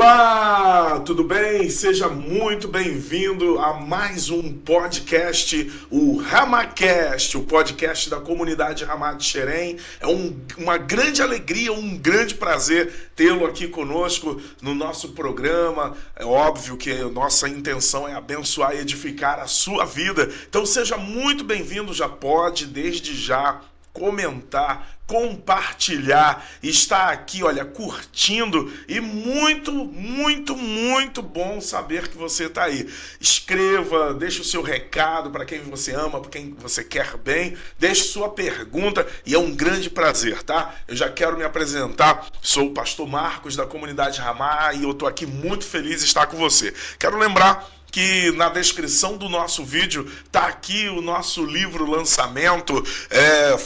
Olá, tudo bem? Seja muito bem-vindo a mais um podcast, o RamaCast, o podcast da comunidade Ramá de Xerém. É uma grande alegria, um grande prazer tê-lo aqui conosco no nosso programa. É óbvio que a nossa intenção é abençoar e edificar a sua vida. Então seja muito bem-vindo, já pode, desde já, comentar, compartilhar, estar aqui, olha, curtindo e muito bom saber que você está aí. Escreva, deixe o seu recado para quem você ama, para quem você quer bem, deixe sua pergunta e é um grande prazer, tá? Eu já quero me apresentar, sou o pastor Marcos da comunidade Ramá e eu estou aqui muito feliz de estar com você. Quero lembrar que na descrição do nosso vídeo está aqui o nosso livro lançamento,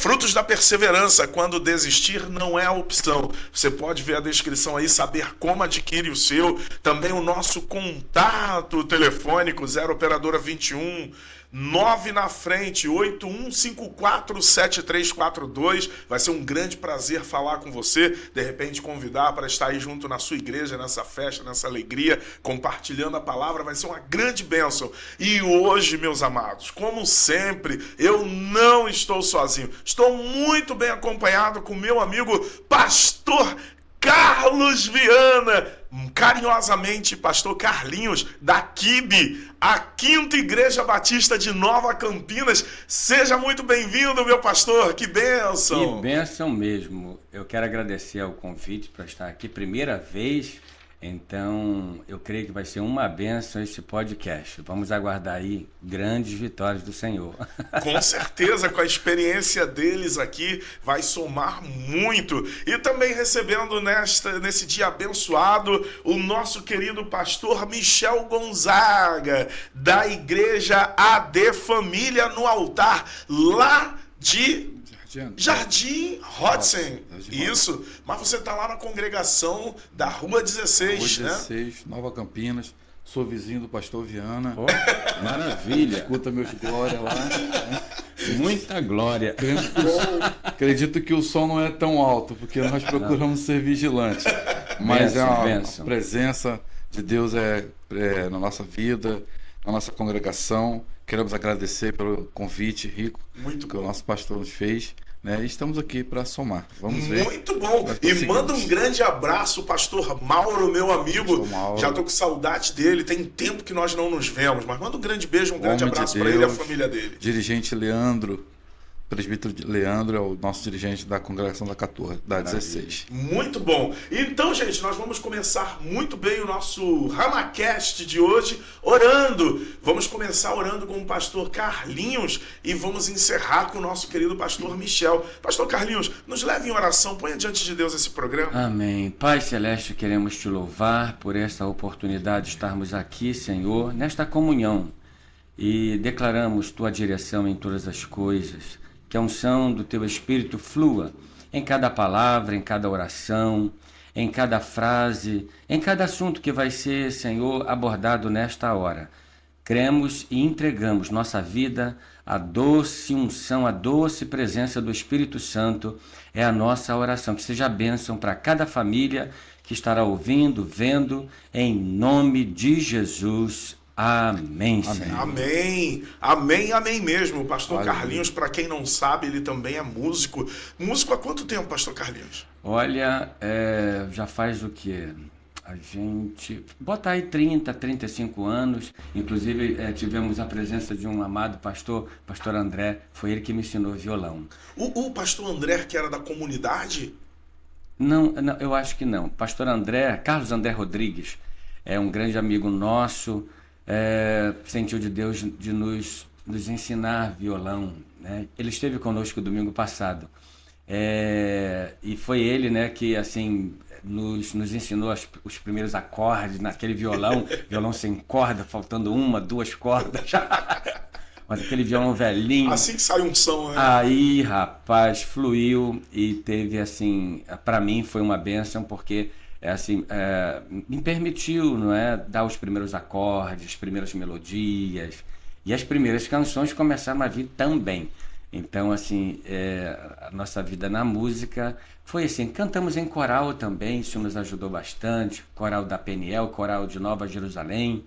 Frutos da Perseverança, quando desistir não é a opção. Você pode ver a descrição aí, saber como adquire o seu. Também o nosso contato telefônico, 0 operadora 21 9 na frente, 81547342. Vai ser um grande prazer falar com você, de repente convidar para estar aí junto na sua igreja, nessa festa, nessa alegria, compartilhando a palavra, vai ser uma grande bênção. E hoje, meus amados, como sempre, eu não estou sozinho, estou muito bem acompanhado com meu amigo Pastor Carlos Viana, carinhosamente Pastor Carlinhos, da QIB, a Quinta Igreja Batista de Nova Campinas. Seja muito bem-vindo, meu pastor, que bênção! Que bênção mesmo. Eu quero agradecer ao convite para estar aqui, primeira vez, então eu creio que vai ser uma bênção esse podcast. Vamos aguardar aí grandes vitórias do Senhor. Com certeza, com a experiência deles aqui, vai somar muito. E também recebendo nesse dia abençoado, o nosso querido pastor Michel Gonzaga, da Igreja AD Família no Altar, lá de Jardim Hudson. Isso, mas você está lá na congregação da Rua 16, Rua 16, né? Nova Campinas. Sou vizinho do pastor Viana. Oh, maravilha! Escuta meus glória lá. Muita glória. Acredito que o som não é tão alto, porque nós procuramos ser vigilantes. Mas Bênção, a presença de Deus na nossa vida, na nossa congregação. Queremos agradecer pelo convite rico que o nosso pastor nos fez. E estamos aqui para somar. Vamos ver. Muito bom. E manda um grande abraço, pastor Mauro, meu amigo. Mauro. Já estou com saudade dele. Tem tempo que nós não nos vemos. Mas manda um grande beijo, um grande abraço para ele e a família dele. Dirigente Leandro. Presbítero Leandro é o nosso dirigente da congregação da 14, da 16. Muito bom. Então, gente, nós vamos começar muito bem o nosso RamaCast de hoje orando. Vamos começar orando com o pastor Carlinhos e vamos encerrar com o nosso querido pastor Michel. Pastor Carlinhos, nos leve em oração, ponha diante de Deus esse programa. Amém. Pai Celeste, queremos te louvar por esta oportunidade de estarmos aqui, Senhor, nesta comunhão e declaramos tua direção em todas as coisas. Que a unção do teu Espírito flua em cada palavra, em cada oração, em cada frase, em cada assunto que vai ser, Senhor, abordado nesta hora. Cremos e entregamos nossa vida à doce unção, à doce presença do Espírito Santo. É a nossa oração. Que seja bênção para cada família que estará ouvindo, vendo, em nome de Jesus. Amém, Senhor. Amém, amém, amém mesmo. O pastor Aleluia. Carlinhos, para quem não sabe, ele também é músico. Músico há quanto tempo, pastor Carlinhos? Olha, já faz o quê? A gente... Bota aí 30, 35 anos. Inclusive, tivemos a presença de um amado pastor André. Foi ele que me ensinou violão. O pastor André, que era da comunidade? Não, eu acho que não. Pastor André, Carlos André Rodrigues, é um grande amigo nosso. Sentiu de Deus de nos ensinar violão, né? Ele esteve conosco domingo passado e foi ele, né, que assim nos ensinou os primeiros acordes naquele violão sem corda, faltando 1, 2 cordas. Mas aquele violão velhinho. Assim que sai um som, né? Aí, rapaz, fluiu e teve assim, para mim foi uma bênção, porque me permitiu, não é, dar os primeiros acordes, as primeiras melodias, e as primeiras canções começaram a vir também. Então, assim, a nossa vida na música foi assim. Cantamos em coral também, isso nos ajudou bastante. Coral da Peniel, coral de Nova Jerusalém.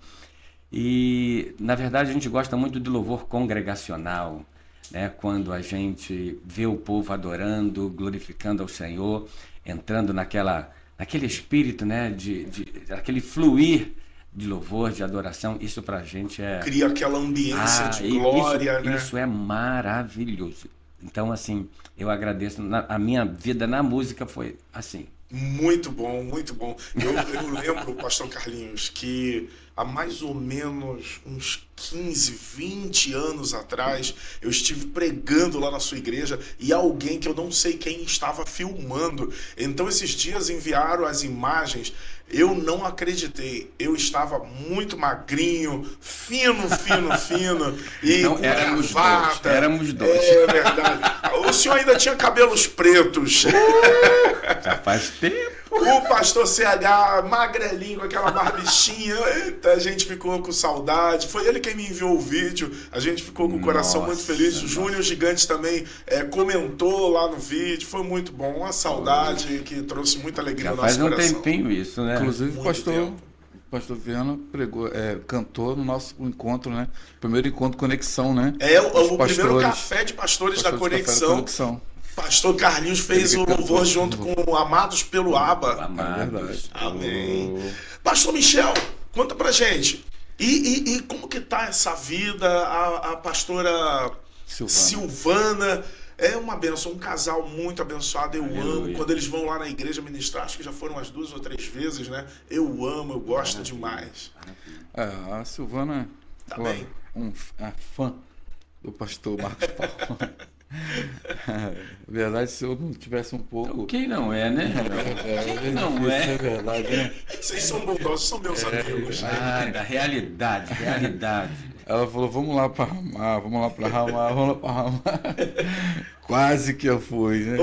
E, na verdade, a gente gosta muito de louvor congregacional, né? Quando a gente vê o povo adorando, glorificando ao Senhor, entrando naquele espírito, né? Aquele fluir de louvor, de adoração, isso pra gente cria aquela ambiência de glória, né? Isso é maravilhoso. Então, assim, eu agradeço. A minha vida na música foi assim. Muito bom, muito bom. Eu lembro, pastor Carlinhos, que há mais ou menos uns 15, 20 anos atrás, eu estive pregando lá na sua igreja e alguém que eu não sei quem estava filmando. Então, esses dias enviaram as imagens. Eu não acreditei. Eu estava muito magrinho, fino. E então, com éramos gravata. Éramos dois. É verdade. O senhor ainda tinha cabelos pretos. Já faz tempo. O pastor CH, magrelinho, com aquela barbichinha. Eita, a gente ficou com saudade. Foi ele quem me enviou o vídeo. A gente ficou com o coração muito feliz. O Júnior Gigante também comentou lá no vídeo. Foi muito bom. Uma saudade que trouxe muita alegria Já no nosso coração. Faz um tempinho isso, né? Inclusive, o pastor Viana cantou no nosso encontro, né? Primeiro encontro Conexão, né? O primeiro café de pastores da Conexão. Pastor Carlinhos fez o louvor junto com Amados pelo Aba. Amados. Amém. Pastor Michel, conta pra gente. E como que tá essa vida? A pastora Silvana é uma benção, um casal muito abençoado. Eu amo quando eles vão lá na igreja ministrar. Acho que já foram umas 2 ou 3 vezes, né? Eu amo, eu gosto demais. A Silvana bem. É fã do pastor Marcos Paulo. Na verdade, se eu não tivesse um pouco. Quem não é, né? Quem não é? É verdade, né? Vocês são bondosos, são meus amigos. Da realidade. Ela falou: vamos lá para Ramar. Quase que eu fui, né?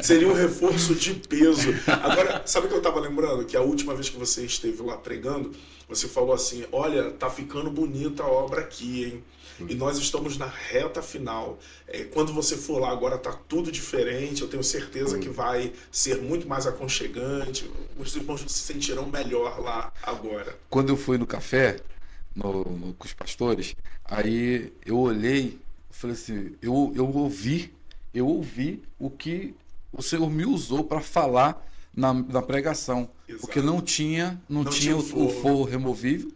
Seria um reforço de peso. Agora, sabe o que eu estava lembrando? Que a última vez que você esteve lá pregando, você falou assim: olha, tá ficando bonita a obra aqui, hein? E nós estamos na reta final. Quando você for lá, agora tá tudo diferente. Eu tenho certeza que vai ser muito mais aconchegante. Os irmãos se sentirão melhor lá agora. Quando eu fui no café, com os pastores, aí eu olhei, falei assim, eu ouvi o que o Senhor me usou para falar na pregação. Exato. Porque não tinha o forro removível,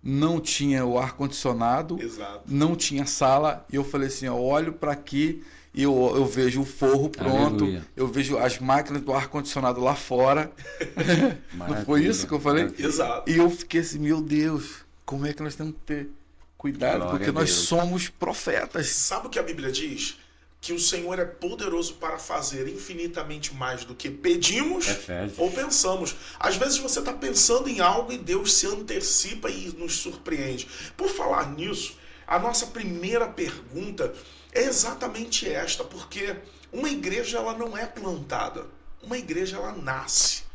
não tinha o ar-condicionado, não tinha sala, e eu falei assim, eu olho para aqui e eu vejo o forro pronto, aleluia. Eu vejo as máquinas do ar-condicionado lá fora. Não foi isso que eu falei? Exato. E eu fiquei assim, meu Deus, como é que nós temos que ter cuidado? Glória porque nós somos profetas. Sabe o que a Bíblia diz? Que o Senhor é poderoso para fazer infinitamente mais do que pedimos ou pensamos. Às vezes você está pensando em algo e Deus se antecipa e nos surpreende. Por falar nisso, a nossa primeira pergunta é exatamente esta, porque uma igreja ela não é plantada, uma igreja ela nasce.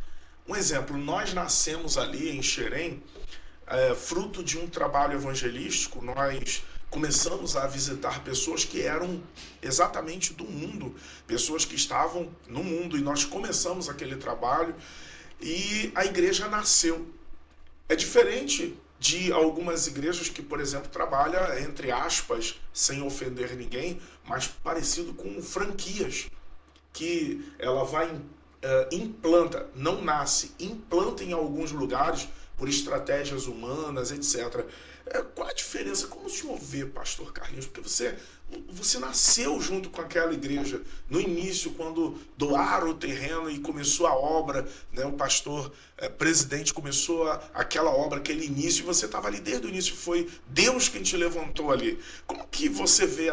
Um exemplo, nós nascemos ali em Xerém, fruto de um trabalho evangelístico. Nós começamos a visitar pessoas que eram exatamente do mundo, pessoas que estavam no mundo, e nós começamos aquele trabalho e a igreja nasceu. É diferente de algumas igrejas que, por exemplo, trabalham, entre aspas, sem ofender ninguém, mas parecido com franquias, que ela vai, implanta, não nasce, implanta em alguns lugares por estratégias humanas, etc. Qual a diferença? Como o senhor vê, pastor Carlinhos? Porque você nasceu junto com aquela igreja no início, quando doaram o terreno e começou a obra, né? O pastor presidente começou aquela obra, aquele início, e você estava ali desde o início, foi Deus quem te levantou ali. Como que você vê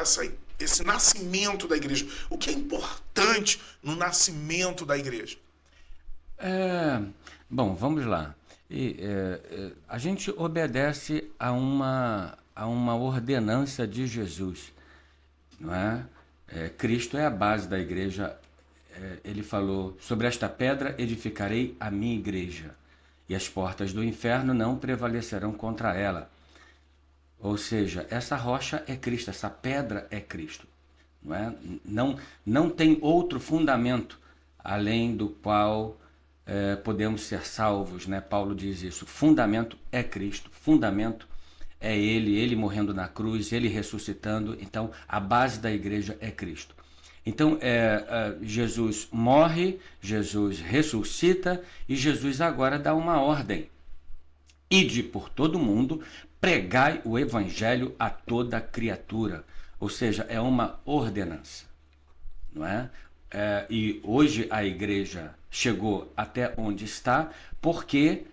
esse nascimento da igreja? O que é importante no nascimento da igreja? Bom, vamos lá. A gente obedece a uma ordenança de Jesus, não é? Cristo é a base da igreja. Ele falou: sobre esta pedra edificarei a minha igreja, e as portas do inferno não prevalecerão contra ela. Ou seja, essa rocha é Cristo, essa pedra é Cristo. não é? Não tem outro fundamento além do qual podemos ser salvos, né? Paulo diz isso. Fundamento é Cristo, fundamento é Ele morrendo na cruz, Ele ressuscitando. Então, a base da igreja é Cristo. Então, Jesus morre, Jesus ressuscita e Jesus agora dá uma ordem. Ide por todo mundo, pregai o evangelho a toda criatura. Ou seja, é uma ordenança, não é? E hoje a igreja chegou até onde está porque,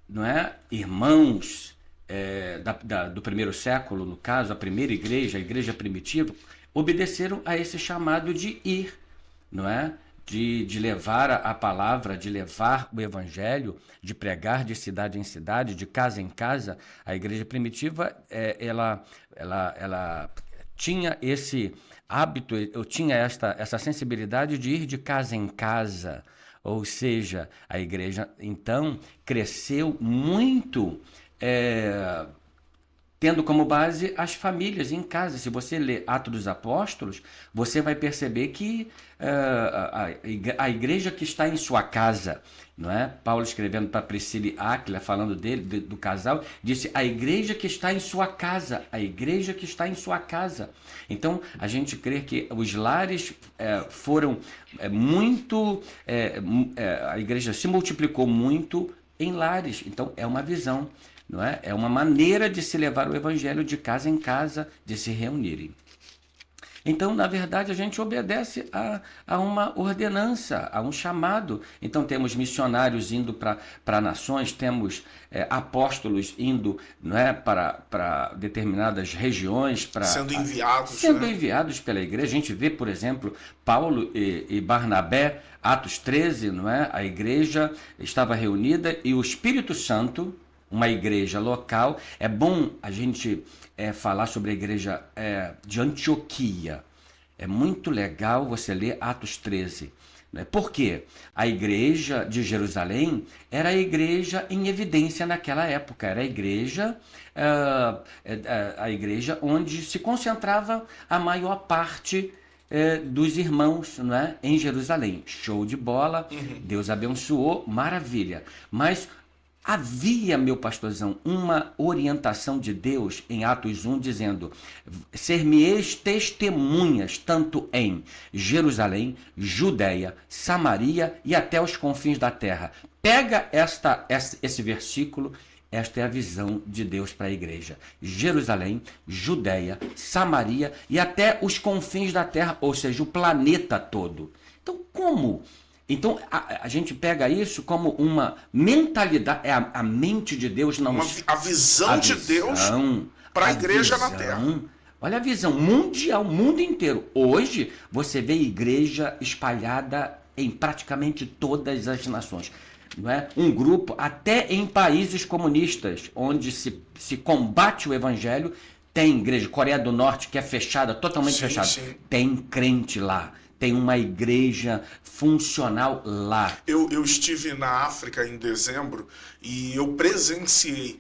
não é, irmãos do primeiro século, no caso, a primeira igreja, a igreja primitiva, obedeceram a esse chamado de ir, não é? De levar a palavra, de levar o evangelho, de pregar de cidade em cidade, de casa em casa. A igreja primitiva, ela tinha esse hábito, eu tinha essa sensibilidade de ir de casa em casa. Ou seja, a igreja, então, cresceu muito, tendo como base as famílias em casa. Se você lê Atos dos Apóstolos, você vai perceber que a igreja que está em sua casa, não é? Paulo escrevendo para Priscila e Áquila, falando do casal, disse: a igreja que está em sua casa, a igreja que está em sua casa. Então, a gente crê que os lares foram muito... a igreja se multiplicou muito em lares. Então, é uma visão, não é? É uma maneira de se levar o evangelho de casa em casa, de se reunirem. Então, na verdade, a gente obedece a uma ordenança, a um chamado. Então, temos missionários indo para nações, temos apóstolos indo, não é, para determinadas regiões. Sendo enviados pela igreja. A gente vê, por exemplo, Paulo e Barnabé, Atos 13, não é? A igreja estava reunida e o Espírito Santo, uma igreja local. É bom a gente falar sobre a igreja de Antioquia. É muito legal você ler Atos 13. Né? Por quê? A igreja de Jerusalém era a igreja em evidência naquela época. Era a igreja onde se concentrava a maior parte dos irmãos, não é? Em Jerusalém. Show de bola, Deus abençoou, maravilha. Mas havia, meu pastorzão, uma orientação de Deus em Atos 1 dizendo: ser-me-eis testemunhas tanto em Jerusalém, Judeia, Samaria e até os confins da terra. Pega esse versículo, esta é a visão de Deus para a igreja. Jerusalém, Judeia, Samaria e até os confins da terra, ou seja, o planeta todo. Então, como? Então, a gente pega isso como uma mentalidade, a mente de Deus. A visão de Deus para a igreja na Terra. Olha a visão mundial, mundo inteiro. Hoje, você vê igreja espalhada em praticamente todas as nações. Não é? Um grupo, até em países comunistas, onde se combate o evangelho, tem igreja. Coreia do Norte, que é fechada, totalmente fechada. Sim. Tem crente lá. Tem uma igreja funcional lá. Eu estive na África em dezembro e eu presenciei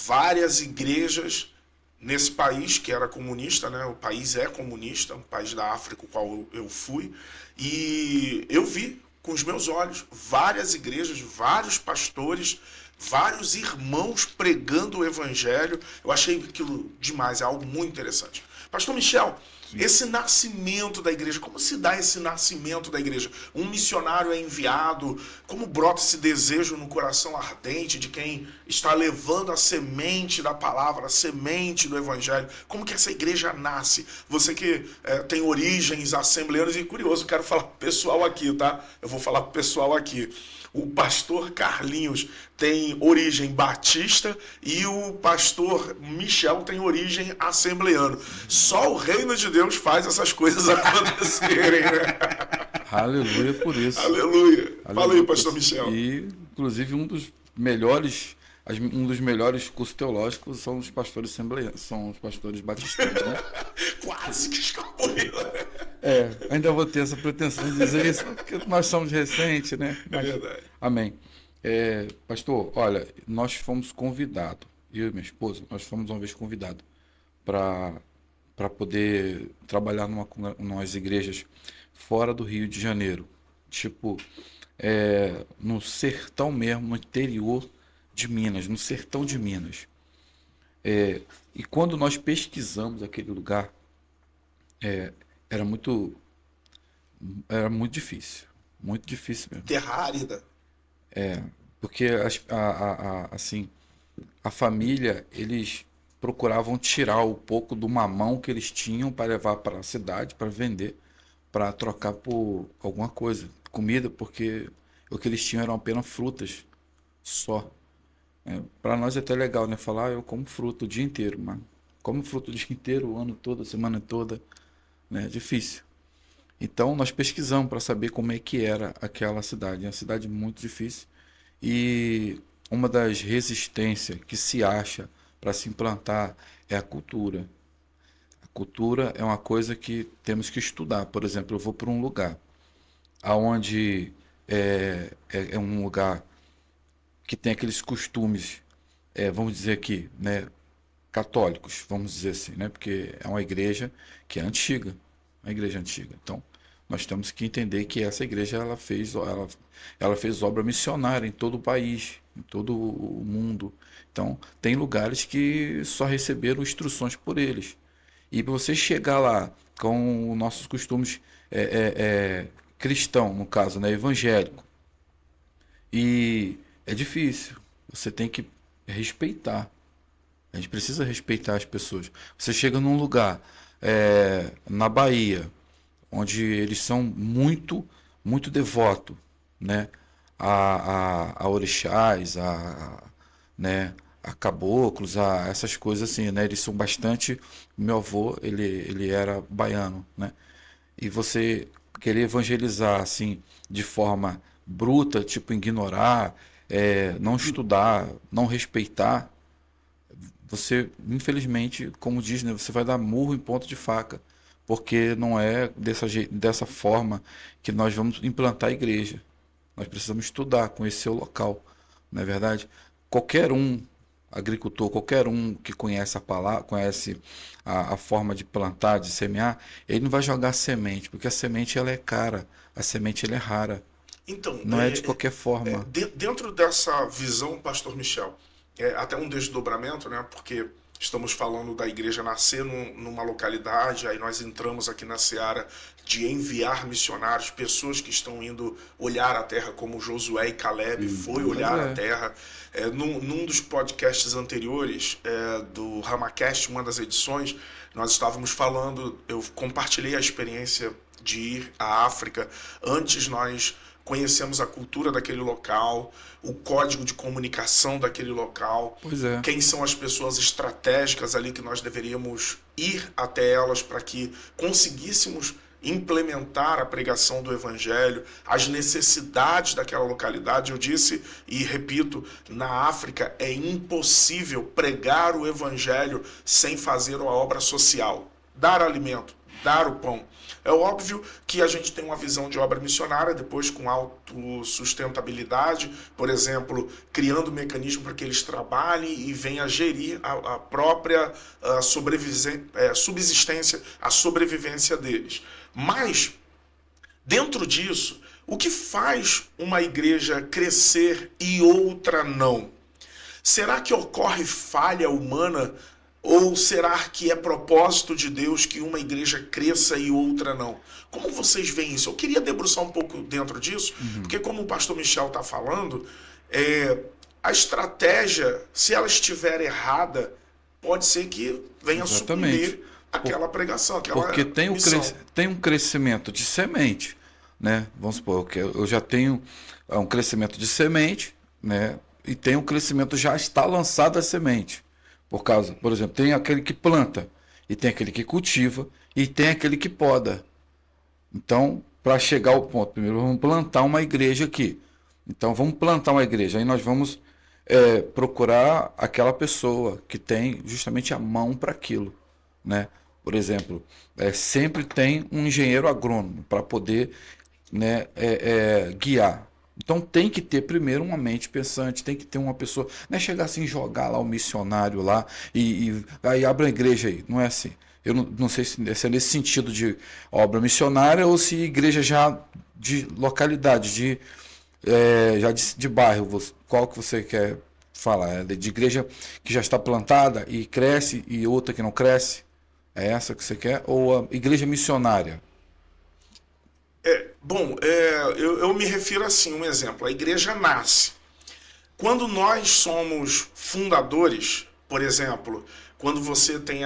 várias igrejas nesse país que era comunista, né? O país é comunista, um país da África, o qual eu fui. E eu vi com os meus olhos várias igrejas, vários pastores, vários irmãos pregando o evangelho. Eu achei aquilo demais, é algo muito interessante. Pastor Michel, esse nascimento da igreja, como se dá esse nascimento da igreja? Um missionário é enviado, como brota esse desejo no coração ardente de quem está levando a semente da palavra, a semente do evangelho? Como que essa igreja nasce? Você que tem origens assembleanas, e curioso, quero falar pro pessoal aqui, tá? Eu vou falar pro pessoal aqui. O pastor Carlinhos tem origem batista e o pastor Michel tem origem assembleano. Só o reino de Deus faz essas coisas acontecerem. Né? Aleluia por isso. Aleluia. Fala aí, pastor Michel. E, inclusive, um dos melhores cursos teológicos são os pastores assembleanos, são os pastores batistas, né? Quase que escapou. Ainda vou ter essa pretensão de dizer isso, porque nós somos recentes, né? Mas, é verdade. Amém. Pastor, olha, nós fomos convidados, eu e minha esposa, nós fomos uma vez convidados para para poder trabalhar numas igrejas fora do Rio de Janeiro, tipo no sertão mesmo, no interior de Minas, no sertão de Minas. E quando nós pesquisamos aquele lugar, é, era muito, era muito difícil mesmo. Terra árida. Porque assim, a família, eles procuravam tirar um pouco do mamão que eles tinham para levar para a cidade, para vender, para trocar por alguma coisa, comida, porque o que eles tinham eram apenas frutas só. Para nós é até legal, né? Falar, eu como fruta o dia inteiro, mas como fruta o dia inteiro, o ano todo, a semana toda, né? É difícil. Então nós pesquisamos para saber como é que era aquela cidade. É uma cidade muito difícil. E uma das resistências que se acha para se implantar é a cultura. A cultura é uma coisa que temos que estudar. Por exemplo, eu vou para um lugar aonde é um lugar que tem aqueles costumes, vamos dizer aqui, né, católicos, vamos dizer assim, né, porque é uma igreja que é antiga, uma igreja antiga. Então, nós temos que entender que essa igreja ela fez obra missionária em todo o país, em todo o mundo. Então, tem lugares que só receberam instruções por eles. E para você chegar lá com os nossos costumes cristão, no caso, né, evangélico, e é difícil. Você tem que respeitar. A gente precisa respeitar as pessoas. Você chega num lugar, na Bahia, onde eles são muito, muito devotos, né, a orixás, né, a caboclos, a essas coisas assim, né? Eles são bastante. Meu avô, ele era baiano, né? E você querer evangelizar assim de forma bruta, tipo ignorar, não estudar, não respeitar, você, infelizmente, como diz, né, você vai dar murro em ponta de faca, porque não é dessa forma que nós vamos implantar a igreja. Nós precisamos estudar, conhecer o local, não é verdade? Qualquer um, agricultor, qualquer um que conhece a palavra, conhece a forma de plantar, de semear, ele não vai jogar semente, porque a semente ela é cara, a semente ela é rara. Então, Não é de qualquer forma. dentro dessa visão, Pastor Michel, até um desdobramento, né? Porque estamos falando da igreja nascer numa localidade, aí nós entramos aqui na seara de enviar missionários, pessoas que estão indo olhar a terra, como Josué e Caleb foi olhar a terra. Num dos podcasts anteriores do RamaCast, uma das edições, nós estávamos falando, eu compartilhei a experiência de ir à África. Antes nós conhecemos a cultura daquele local, o código de comunicação daquele local, quem são as pessoas estratégicas ali que nós deveríamos ir até elas para que conseguíssemos implementar a pregação do evangelho, as necessidades daquela localidade. Eu disse e repito, na África é impossível pregar o evangelho sem fazer a obra social, dar alimento, dar o pão. É óbvio que a gente tem uma visão de obra missionária, depois com autossustentabilidade, por exemplo, criando um mecanismo para que eles trabalhem e venham a gerir a própria subsistência, a sobrevivência deles. Mas, dentro disso, o que faz uma igreja crescer e outra não? Será que ocorre falha humana? Ou será que é propósito de Deus que uma igreja cresça e outra não? Como vocês veem isso? Eu queria debruçar um pouco dentro disso, porque como o pastor Michel está falando, a estratégia, se ela estiver errada, pode ser que venha suprimir aquela pregação, aquela porque missão. Tem um crescimento de semente, né? Vamos supor que eu já tenho um crescimento de semente, né? E tem um crescimento, já está lançada a semente. Por exemplo, tem aquele que planta, e tem aquele que cultiva, e tem aquele que poda. Então, para chegar ao ponto, primeiro vamos plantar uma igreja aqui. Então, vamos plantar uma igreja. Aí nós vamos procurar aquela pessoa que tem justamente a mão para aquilo, né? Por exemplo, sempre tem um engenheiro agrônomo para poder, né, guiar. Então tem que ter primeiro uma mente pensante, tem que ter uma pessoa, não é chegar assim, jogar lá o missionário lá e aí abre a igreja aí, não é assim. Eu não sei se é nesse sentido de obra missionária ou se igreja já de localidade, já de bairro. Qual que você quer falar? É de igreja que já está plantada e cresce e outra que não cresce? É essa que você quer? Ou a igreja missionária? Eu me refiro assim, um exemplo. A igreja nasce. Quando nós somos fundadores, por exemplo, quando você tem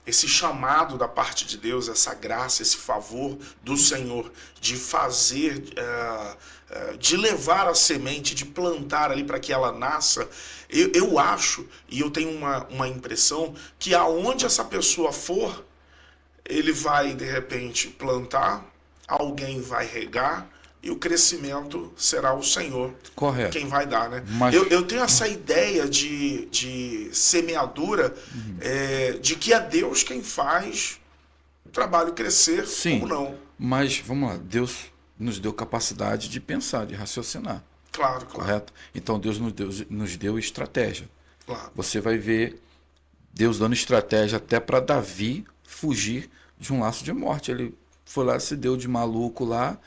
esse chamado da parte de Deus, essa graça, esse favor do Senhor de fazer, de levar a semente, de plantar ali para que ela nasça, eu acho, e eu tenho uma impressão, que aonde essa pessoa for, ele vai, de repente, plantar, alguém vai regar, e o crescimento será o Senhor. Correto. Quem vai dar, né? Mas... Eu tenho essa ideia de semeadura, de que é Deus quem faz o trabalho crescer, sim, ou não. Mas, vamos lá, Deus nos deu capacidade de pensar, de raciocinar. Claro. Correto? Então Deus nos deu estratégia. Claro. Você vai ver Deus dando estratégia até para Davi fugir de um laço de morte. Ele foi lá, se deu de maluco lá,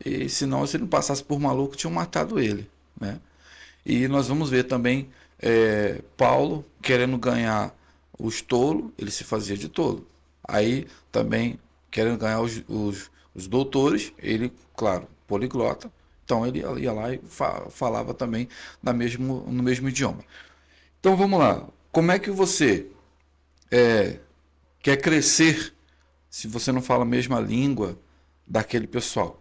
e senão, se ele não passasse por maluco, tinham matado ele, né? E nós vamos ver também Paulo querendo ganhar os tolos, ele se fazia de tolo. Aí também querendo ganhar os doutores, ele, claro, poliglota, então ele ia lá e falava também no mesmo idioma. Então vamos lá, como é que você quer crescer se você não fala a mesma língua daquele pessoal?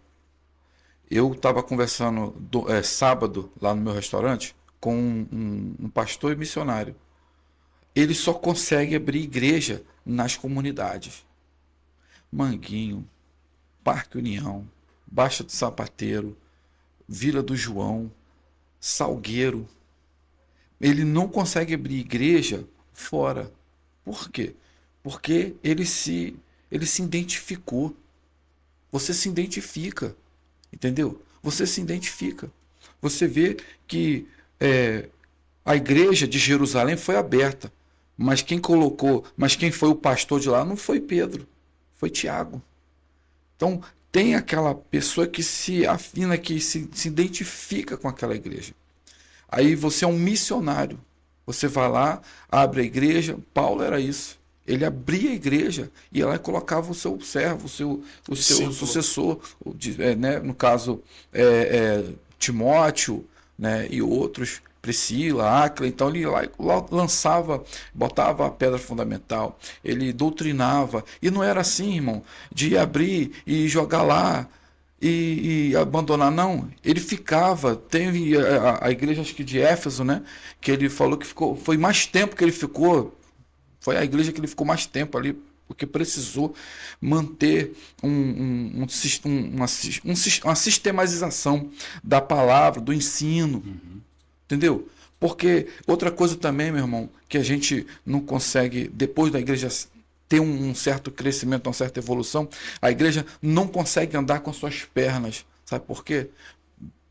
Eu estava conversando sábado lá no meu restaurante com um pastor e missionário. Ele só consegue abrir igreja nas comunidades. Manguinho, Parque União, Baixa do Sapateiro, Vila do João, Salgueiro. Ele não consegue abrir igreja fora. Por quê? Porque ele se identificou. Você se identifica. Entendeu? Você se identifica. Você vê que a igreja de Jerusalém foi aberta, mas quem foi o pastor de lá não foi Pedro, foi Tiago. Então tem aquela pessoa que se afina, que se identifica com aquela igreja. Aí você é um missionário. Você vai lá, abre a igreja. Paulo era isso. Ele abria a igreja e lá colocava o seu servo, o seu sucessor, né? No caso, Timóteo, né? E outros, Priscila, Áquila. Então ele lá lançava, botava a pedra fundamental, ele doutrinava. E não era assim, irmão, de abrir e jogar lá e abandonar, não. Ele ficava, teve a igreja, acho que de Éfeso, né? Que ele falou que foi mais tempo que ele ficou. Foi a igreja que ele ficou mais tempo ali, porque precisou manter uma sistematização da palavra, do ensino. Entendeu? Porque outra coisa também, meu irmão, que a gente não consegue, depois da igreja ter um certo crescimento, uma certa evolução, a igreja não consegue andar com suas pernas. Sabe por quê?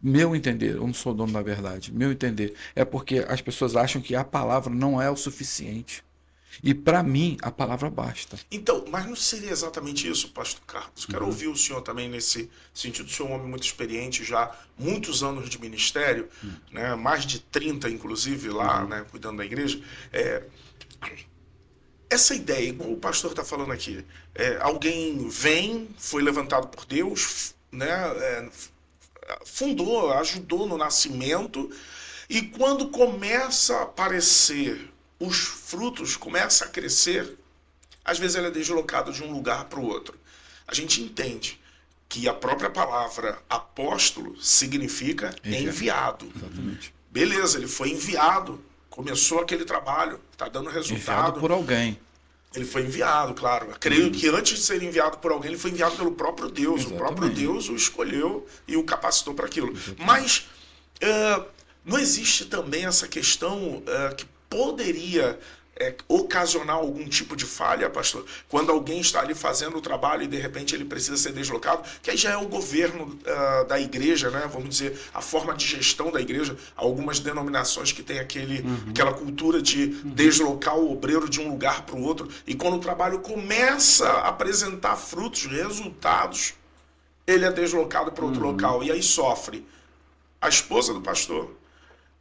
Meu entender, eu não sou dono da verdade, meu entender, é porque as pessoas acham que a palavra não é o suficiente. E para mim, a palavra basta. Então, mas não seria exatamente isso, pastor Carlos? Quero ouvir o senhor também nesse sentido. O senhor é um homem muito experiente, já muitos anos de ministério, né? Mais de 30, inclusive, lá, né? Cuidando da igreja. Essa ideia, igual o pastor está falando aqui, alguém vem, foi levantado por Deus, né? Fundou, ajudou no nascimento, e quando começa a aparecer os frutos, começa a crescer, às vezes ele é deslocado de um lugar para o outro. A gente entende que a própria palavra apóstolo significa enviado. Exatamente. Beleza, ele foi enviado, começou aquele trabalho, está dando resultado. Enviado por alguém. Ele foi enviado, claro. Eu creio que antes de ser enviado por alguém, ele foi enviado pelo próprio Deus. Exatamente. O próprio Deus o escolheu e o capacitou para aquilo. Exatamente. Mas não existe também essa questão que poderia ocasionar algum tipo de falha, pastor? Quando alguém está ali fazendo o trabalho e de repente ele precisa ser deslocado, que aí já é o governo da igreja, né? Vamos dizer, a forma de gestão da igreja. Algumas denominações que têm aquela cultura de deslocar o obreiro de um lugar para o outro, e quando o trabalho começa a apresentar frutos, resultados, ele é deslocado para outro local, e aí sofre a esposa do pastor,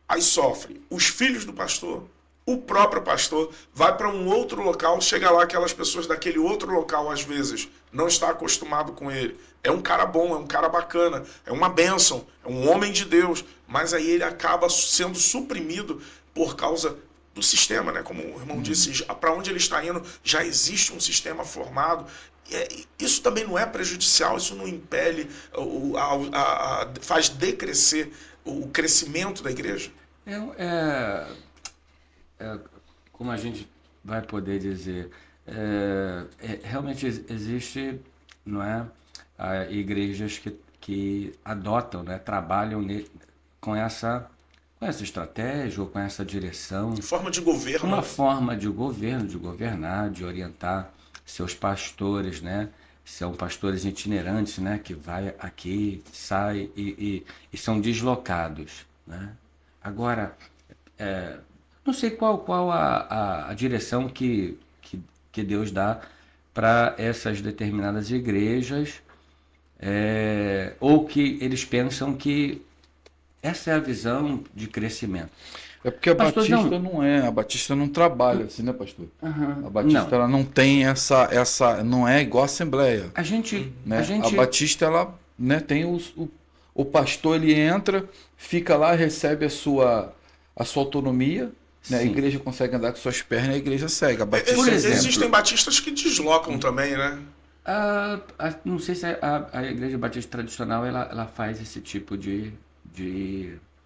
aí sofre os filhos do pastor, o próprio pastor vai para um outro local, chega lá, aquelas pessoas daquele outro local, às vezes, não está acostumado com ele. É um cara bom, é um cara bacana, é uma bênção, é um homem de Deus, mas aí ele acaba sendo suprimido por causa do sistema, né? Como o irmão disse, para onde ele está indo já existe um sistema formado. Isso também não é prejudicial, isso não impele, faz decrescer o crescimento da igreja? Como a gente vai poder dizer, realmente existe, não é, igrejas que adotam, né, trabalham com essa estratégia ou com essa direção. Forma de governo. Uma forma de governo, de governar, de orientar seus pastores, né? São pastores itinerantes, né? Que vai aqui, sai e são deslocados, né? Agora, não sei qual a direção que Deus dá para essas determinadas igrejas, ou que eles pensam que essa é a visão de crescimento. É porque a Batista a Batista não trabalha assim, né, pastor? A Batista ela não tem essa, não é igual a Assembleia. A Batista ela, né, tem o pastor, ele entra, fica lá, recebe a sua autonomia, né? A igreja consegue andar com suas pernas, a igreja segue. Existem batistas que deslocam também, né? Não sei se a igreja batista tradicional ela faz esse tipo de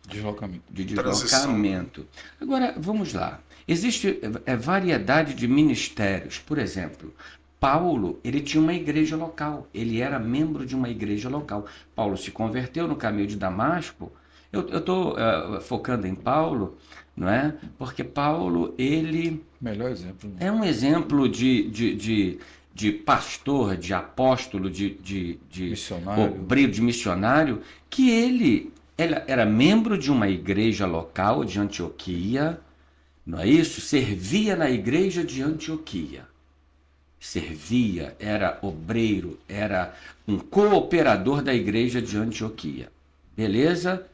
deslocamento. Agora, vamos lá. Existe variedade de ministérios. Por exemplo, Paulo, ele tinha uma igreja local. Ele era membro de uma igreja local. Paulo se converteu no caminho de Damasco. Eu estou focando em Paulo, não é? Porque Paulo, ele... Melhor exemplo. É um exemplo de pastor, de apóstolo, de missionário. Obreiro, de missionário, que ele era membro de uma igreja local de Antioquia, não é isso? Servia na igreja de Antioquia. Servia, era obreiro, era um cooperador da igreja de Antioquia. Beleza?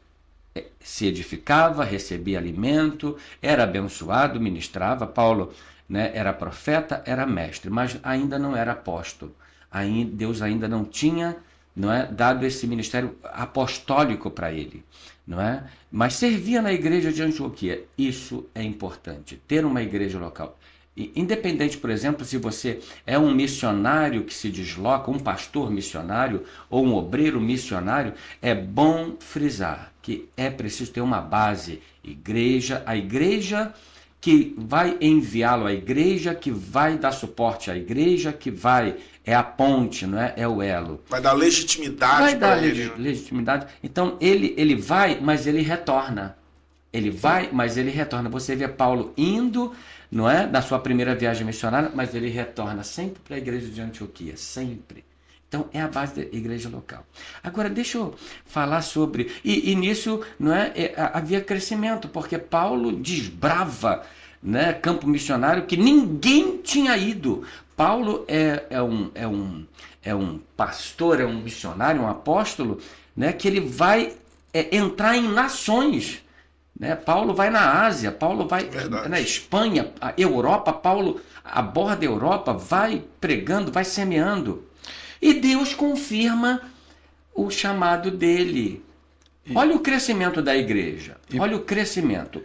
Se edificava, recebia alimento, era abençoado, ministrava. Paulo, né, era profeta, era mestre, mas ainda não era apóstolo. Deus ainda não tinha, não é, dado esse ministério apostólico para ele, não é? Mas servia na igreja de Antioquia. Isso é importante, ter uma igreja local. Independente, por exemplo, se você é um missionário que se desloca, um pastor missionário ou um obreiro missionário, é bom frisar que é preciso ter uma base, a igreja que vai enviá-lo, a igreja que vai dar suporte à igreja, que é a ponte, não é? É o elo. Vai dar legitimidade para ele. Legitimidade. Então, ele vai, mas ele retorna. Ele vai, mas ele retorna. Você vê Paulo indo, não é? Na sua primeira viagem missionária, mas ele retorna sempre para a igreja de Antioquia, sempre. Então, é a base da igreja local. Agora, deixa eu falar sobre... E nisso, não é? Havia crescimento, porque Paulo desbrava, né, campo missionário que ninguém tinha ido. Paulo é um pastor, é um missionário, um apóstolo, né, que ele vai entrar em nações. Né? Paulo vai na Ásia, Paulo vai na Espanha, a Europa, Paulo aborda a Europa, vai pregando, vai semeando. E Deus confirma o chamado dele. Olha o crescimento da igreja, olha o crescimento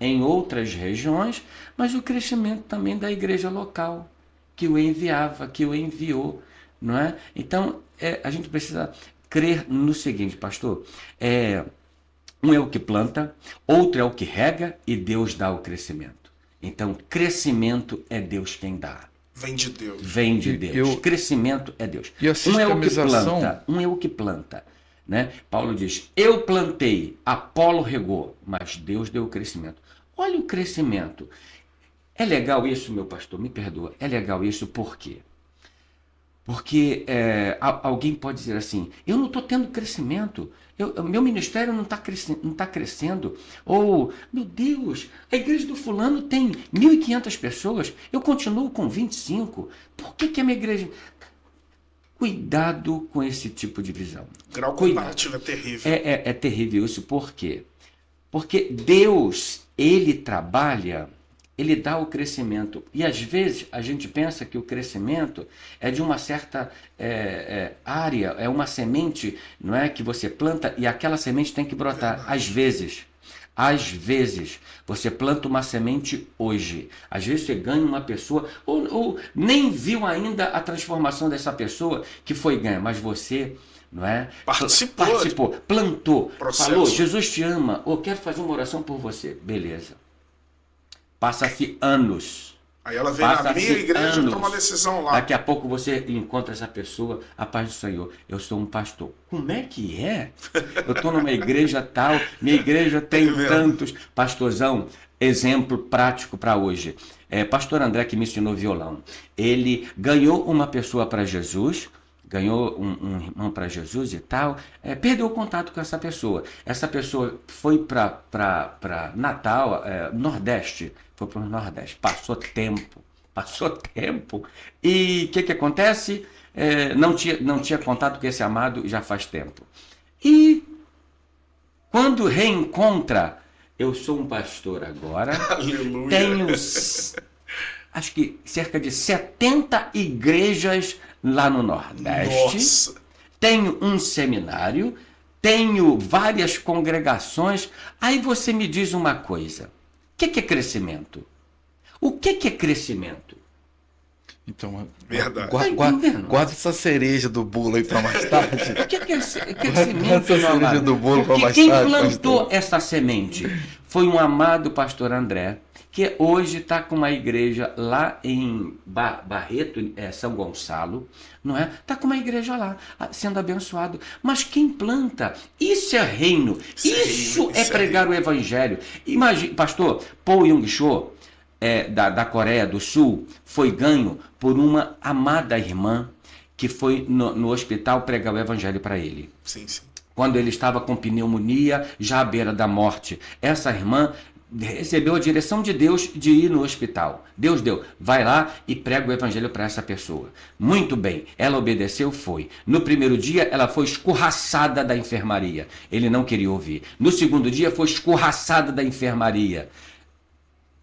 em outras regiões, mas o crescimento também da igreja local, que o enviava, que o enviou, não é? Então, a gente precisa crer no seguinte, pastor, um é o que planta, outro é o que rega e Deus dá o crescimento. Então, crescimento é Deus quem dá. Vem de Deus. Vem de Deus. Crescimento é Deus. E a sistemização... Um é o que planta. Né? Paulo diz, eu plantei, Apolo regou, mas Deus deu o crescimento. Olha o crescimento. É legal isso, meu pastor? Me perdoa. É legal isso por quê? Porque alguém pode dizer assim, eu não estou tendo crescimento, meu ministério não está crescendo. Ou, meu Deus, a igreja do fulano tem 1.500 pessoas, eu continuo com 25. Por que a minha igreja... Cuidado com esse tipo de visão. Grau comparativo é terrível. É terrível isso, por quê? Porque Deus, Ele trabalha, Ele dá o crescimento. E às vezes a gente pensa que o crescimento é de uma certa área, é uma semente, não é, que você planta e aquela semente tem que brotar. Verdade. Às vezes, você planta uma semente hoje. Às vezes você ganha uma pessoa, ou nem viu ainda a transformação dessa pessoa que foi ganha, mas você, não é? Participou, plantou, Processo. Falou, Jesus te ama, ou quero fazer uma oração por você. Beleza. Passa-se anos. Aí ela vem na minha igreja e toma uma decisão lá. Daqui a pouco você encontra essa pessoa, a paz do Senhor, eu sou um pastor. Como é que é? Eu estou numa igreja tal, minha igreja tem tantos. Pastorzão, exemplo prático para hoje. Pastor André, que me ensinou violão, ele ganhou uma pessoa para Jesus, ganhou um irmão para Jesus e tal, perdeu o contato com essa pessoa. Essa pessoa foi para Natal, Nordeste, foi para o Nordeste, passou tempo, e o que acontece? Não tinha contato com esse amado já faz tempo. E quando reencontra, eu sou um pastor agora, Aleluia. tenho acho que cerca de 70 igrejas lá no Nordeste. Nossa. Tenho um seminário, tenho várias congregações. Aí você me diz uma coisa. O que é crescimento? O que é crescimento? Então, Verdade. guarda essa cereja do bolo aí para mais tarde. O que é crescimento? Essa cereja do bolo para mais Quem tarde. plantou pastor. essa semente foi um amado pastor André, que hoje está com uma igreja lá em Barreto, São Gonçalo, não é? Está com uma igreja lá, sendo abençoado. Mas quem planta? Isso é reino. Isso é pregar o evangelho. Imagina, pastor, Paul Yong-cho, da Coreia do Sul, foi ganho por uma amada irmã que foi no hospital pregar o evangelho para ele. Sim. Quando ele estava com pneumonia, já à beira da morte. Essa irmã recebeu a direção de Deus de ir no hospital. Deus deu, vai lá e prega o evangelho para essa pessoa. Muito bem, ela obedeceu, foi. No primeiro dia, ela foi escorraçada da enfermaria. Ele não queria ouvir. No segundo dia, foi escorraçada da enfermaria.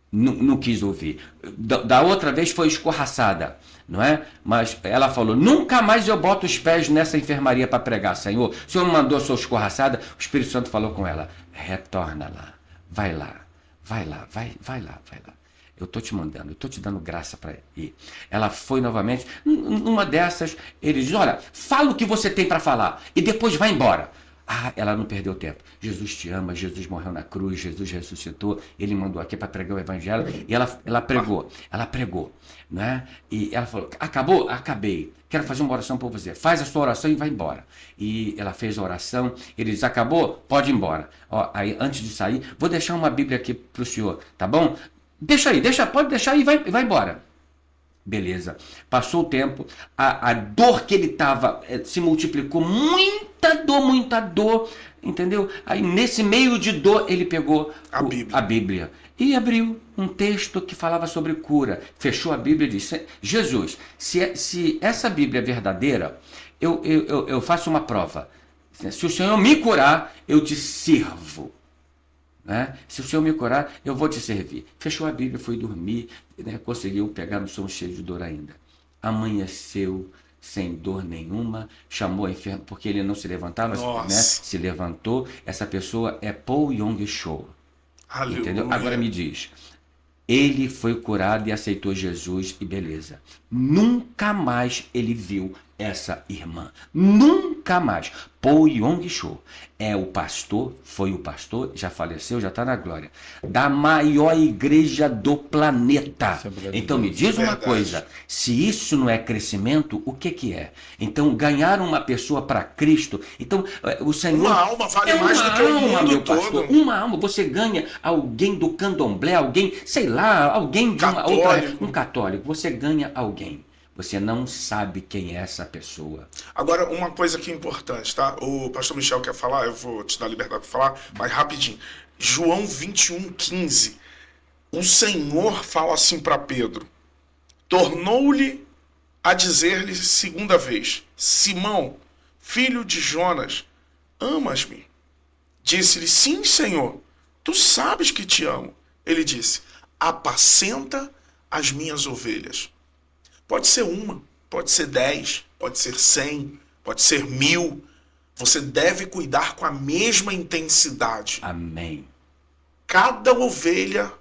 Não quis ouvir. Da outra vez foi escorraçada, não é? Mas ela falou, nunca mais eu boto os pés nessa enfermaria para pregar, Senhor. O Senhor me mandou, sou escorraçada. O Espírito Santo falou com ela, retorna lá, vai lá. Eu estou te mandando, eu estou te dando graça para ir. Ela foi novamente, numa dessas, ele diz, olha, fala o que você tem para falar e depois vai embora. Ela não perdeu tempo. Jesus te ama, Jesus morreu na cruz, Jesus ressuscitou, ele mandou aqui para pregar o evangelho. E ela pregou, né? E ela falou, acabou? Acabei. Quero fazer uma oração por você. Faz a sua oração e vai embora. E ela fez a oração, ele diz, acabou? Pode ir embora. Aí, antes de sair, vou deixar uma Bíblia aqui para o senhor, tá bom? Pode deixar aí e vai embora. Beleza. Passou o tempo, a dor que ele estava se multiplicou, muita dor, entendeu? Aí nesse meio de dor ele pegou a Bíblia e abriu um texto que falava sobre cura. Fechou a Bíblia e disse, Jesus, se essa Bíblia é verdadeira, eu faço uma prova. Se o Senhor me curar, eu te sirvo. Né? Se o Senhor me curar, eu vou te servir. Fechou a Bíblia, foi dormir, né? Conseguiu pegar no sono cheio de dor ainda. Amanheceu sem dor nenhuma, chamou a enferma, porque ele não se levantava, né? Se levantou. Essa pessoa é Paul Yong-cho. Entendeu? Agora me diz, ele foi curado e aceitou Jesus e beleza. Nunca mais ele viu essa irmã. Nunca nunca mais. Paul Yong-cho é o pastor, foi o pastor, já faleceu, já está na glória, da maior igreja do planeta. Então me diz uma coisa, se isso não é crescimento, o que que é? Então ganhar uma pessoa para Cristo, então o Senhor... Uma alma vale mais do que o mundo meu todo. pastor, uma alma, você ganha alguém do candomblé, alguém, sei lá, alguém de uma outra... Um católico, você ganha alguém. Você não sabe quem é essa pessoa. Agora, uma coisa que é importante, tá? O pastor Michel quer falar, eu vou te dar liberdade para falar, mas rapidinho. João 21:15. O Senhor fala assim para Pedro. Tornou-lhe a dizer-lhe segunda vez: Simão, filho de Jonas, amas-me? Disse-lhe: sim, Senhor, tu sabes que te amo. Ele disse: apacenta as minhas ovelhas. Pode ser uma, pode ser 10, pode ser 100, pode ser 1000. Você deve cuidar com a mesma intensidade. Amém. Cada ovelha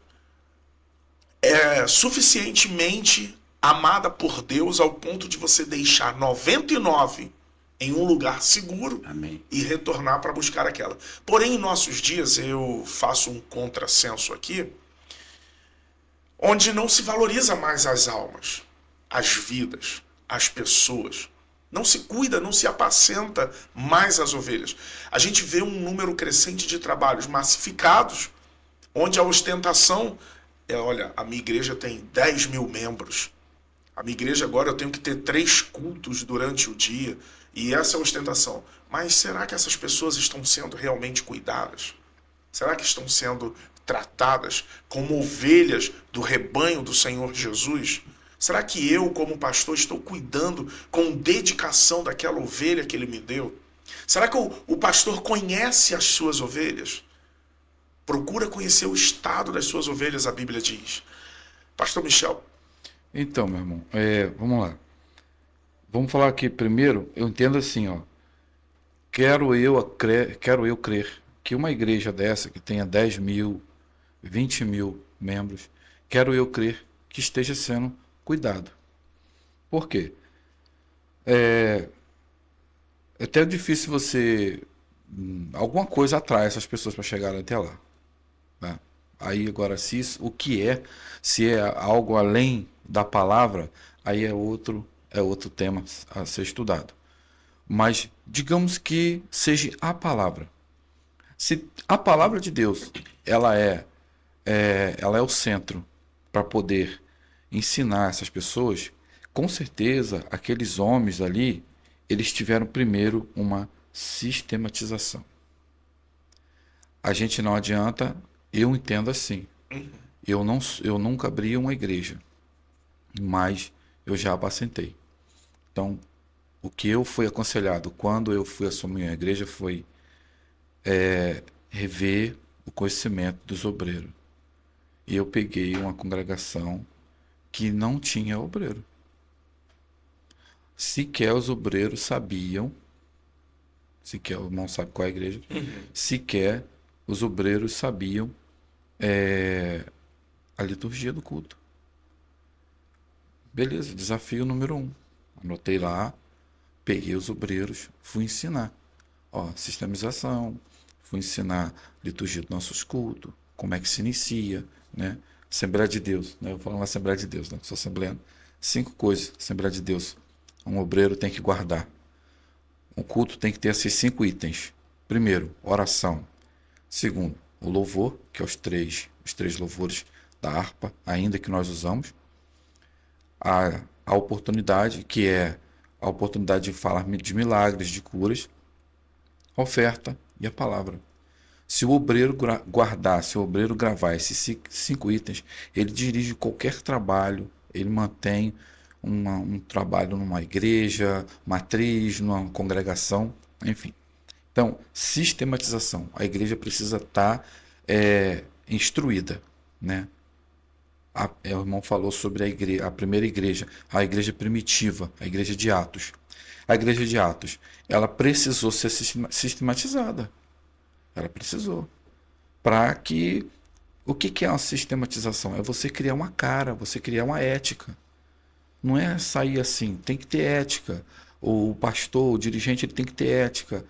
é suficientemente amada por Deus ao ponto de você deixar 99 em um lugar seguro. Amém. E retornar para buscar aquela. Porém, em nossos dias, eu faço um contrassenso aqui, onde não se valoriza mais as almas, as vidas, as pessoas. Não se cuida, não se apacenta mais as ovelhas. A gente vê um número crescente de trabalhos massificados, onde a ostentação é, olha, a minha igreja tem 10.000 membros. A minha igreja agora eu tenho que ter 3 cultos durante o dia. E essa é a ostentação. Mas será que essas pessoas estão sendo realmente cuidadas? Será que estão sendo tratadas como ovelhas do rebanho do Senhor Jesus? Será que eu, como pastor, estou cuidando com dedicação daquela ovelha que ele me deu? Será que o pastor conhece as suas ovelhas? Procura conhecer o estado das suas ovelhas, a Bíblia diz. Pastor Michel. Então, meu irmão, vamos lá. Vamos falar aqui primeiro, eu entendo assim, ó. Quero eu crer que uma igreja dessa, que tenha 10.000, 20.000 membros, quero eu crer que esteja sendo cuidado. Por quê? É até difícil você... Alguma coisa atrai essas pessoas para chegarem até lá. Né? Aí agora, o que é, se é algo além da palavra, aí é outro tema a ser estudado. Mas digamos que seja a palavra. Se a palavra de Deus ela é o centro para poder ensinar essas pessoas, com certeza aqueles homens ali, eles tiveram primeiro uma sistematização. A gente não adianta, eu entendo assim. Eu nunca abri uma igreja, mas eu já apacentei. Então, o que eu fui aconselhado quando eu fui assumir a igreja foi rever o conhecimento dos obreiros. E eu peguei uma congregação que não tinha obreiro. Sequer os obreiros sabiam, sequer o irmão sabe qual é a igreja, sequer os obreiros sabiam a liturgia do culto. Beleza, desafio número 1. Anotei lá, peguei os obreiros, fui ensinar. Sistemização, fui ensinar liturgia dos nossos cultos, como é que se inicia, né? Assembleia de Deus, né? Eu falo na Assembleia de Deus, né? Sou assembleano. 5 coisas, Assembleia de Deus. Um obreiro tem que guardar. Um culto tem que ter esses 5 itens. Primeiro, oração. Segundo, o louvor, que é os três louvores da harpa, ainda que nós usamos. A oportunidade, que é a oportunidade de falar de milagres, de curas. A oferta e a palavra. Se o obreiro guardar, se o obreiro gravar esses 5 itens, ele dirige qualquer trabalho, ele mantém um trabalho numa igreja, matriz, numa congregação, enfim. Então, sistematização. A igreja precisa estar instruída, né? O irmão falou sobre a primeira igreja, a igreja primitiva, a igreja de Atos. A igreja de Atos, ela precisou ser sistematizada. Ela precisou. Para que... O que é uma sistematização? É você criar uma cara, você criar uma ética. Não é sair assim, tem que ter ética. o pastor, o dirigente, ele tem que ter ética.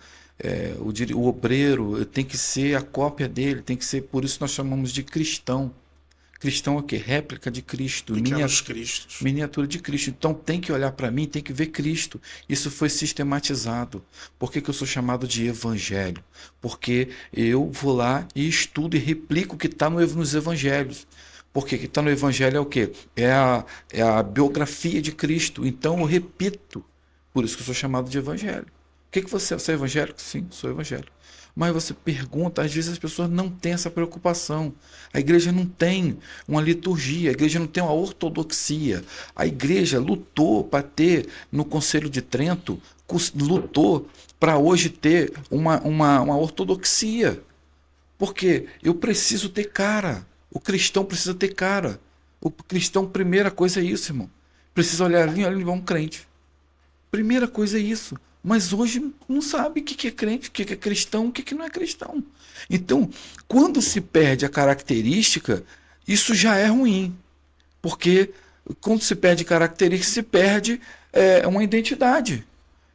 O obreiro tem que ser a cópia dele, tem que ser, por isso nós chamamos de cristão. Cristão é o quê? Réplica de Cristo, miniatura de Cristo. Então tem que olhar para mim, tem que ver Cristo. Isso foi sistematizado. Por que eu sou chamado de evangelho? Porque eu vou lá e estudo e replico o que está nos evangelhos. Porque o que está no evangelho é o quê? É a biografia de Cristo. Então eu repito. Por isso que eu sou chamado de evangelho. O que você é? Você é evangélico? Sim, sou evangélico. Mas você pergunta, às vezes as pessoas não têm essa preocupação. A igreja não tem uma liturgia, a igreja não tem uma ortodoxia. A igreja lutou para ter, no Conselho de Trento, lutou para hoje ter uma ortodoxia. Porque eu preciso ter cara. O cristão precisa ter cara. O cristão, primeira coisa é isso, irmão. Precisa olhar ali, olha, um crente. Primeira coisa é isso. Mas hoje não sabe o que é crente, o que é cristão, o que não é cristão. Então, quando se perde a característica, isso já é ruim. Porque quando se perde característica, se perde uma identidade.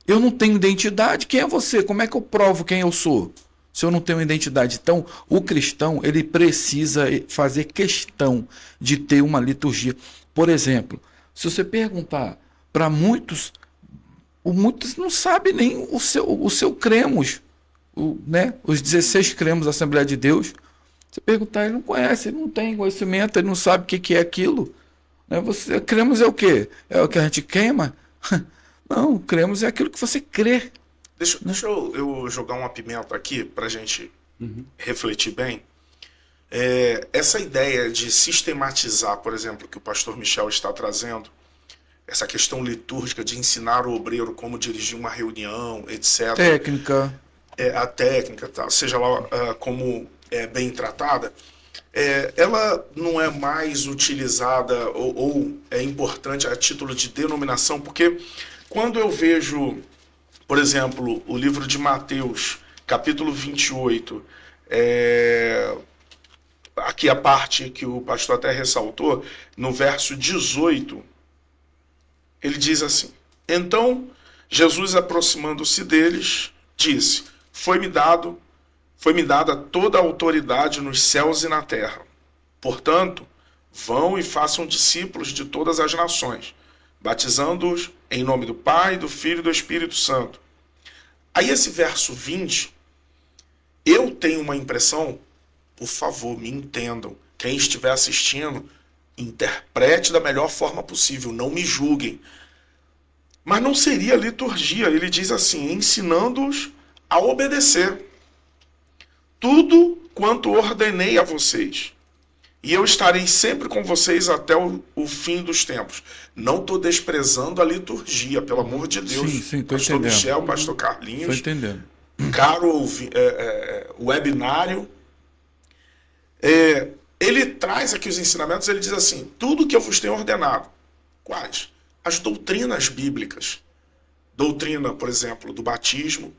Eu não tenho identidade, quem é você? Como é que eu provo quem eu sou? Se eu não tenho identidade. Então, o cristão, ele precisa fazer questão de ter uma liturgia. Por exemplo, se você perguntar para muitos não sabem nem o seu cremos, né? Os 16 cremos da Assembleia de Deus. Você perguntar, ele não conhece, ele não tem conhecimento, ele não sabe o que é aquilo. Né? Cremos é o quê? É o que a gente queima? Não, cremos é aquilo que você crê. Deixa eu jogar uma pimenta aqui para a gente refletir bem. Essa ideia de sistematizar, por exemplo, que o pastor Michel está trazendo, essa questão litúrgica de ensinar o obreiro como dirigir uma reunião, etc. Técnica. A técnica, tá, seja lá como é bem tratada, ela não é mais utilizada ou é importante a título de denominação, porque quando eu vejo, por exemplo, o livro de Mateus, capítulo 28, aqui a parte que o pastor até ressaltou, no verso 18, ele diz assim: então Jesus, aproximando-se deles, disse: foi-me dada toda a autoridade nos céus e na terra. Portanto, vão e façam discípulos de todas as nações, batizando-os em nome do Pai, do Filho e do Espírito Santo. Aí esse verso 20, eu tenho uma impressão, por favor, me entendam, quem estiver assistindo, interprete da melhor forma possível, não me julguem. Mas não seria liturgia, ele diz assim: ensinando-os a obedecer tudo quanto ordenei a vocês. E eu estarei sempre com vocês até o fim dos tempos. Não estou desprezando a liturgia, pelo amor de Deus. Sim, tô pastor entendendo. Michel, pastor Carlinhos. Estou entendendo. Caro webinário. Ele traz aqui os ensinamentos, ele diz assim: tudo que eu vos tenho ordenado. Quais? As doutrinas bíblicas. Doutrina, por exemplo, do batismo.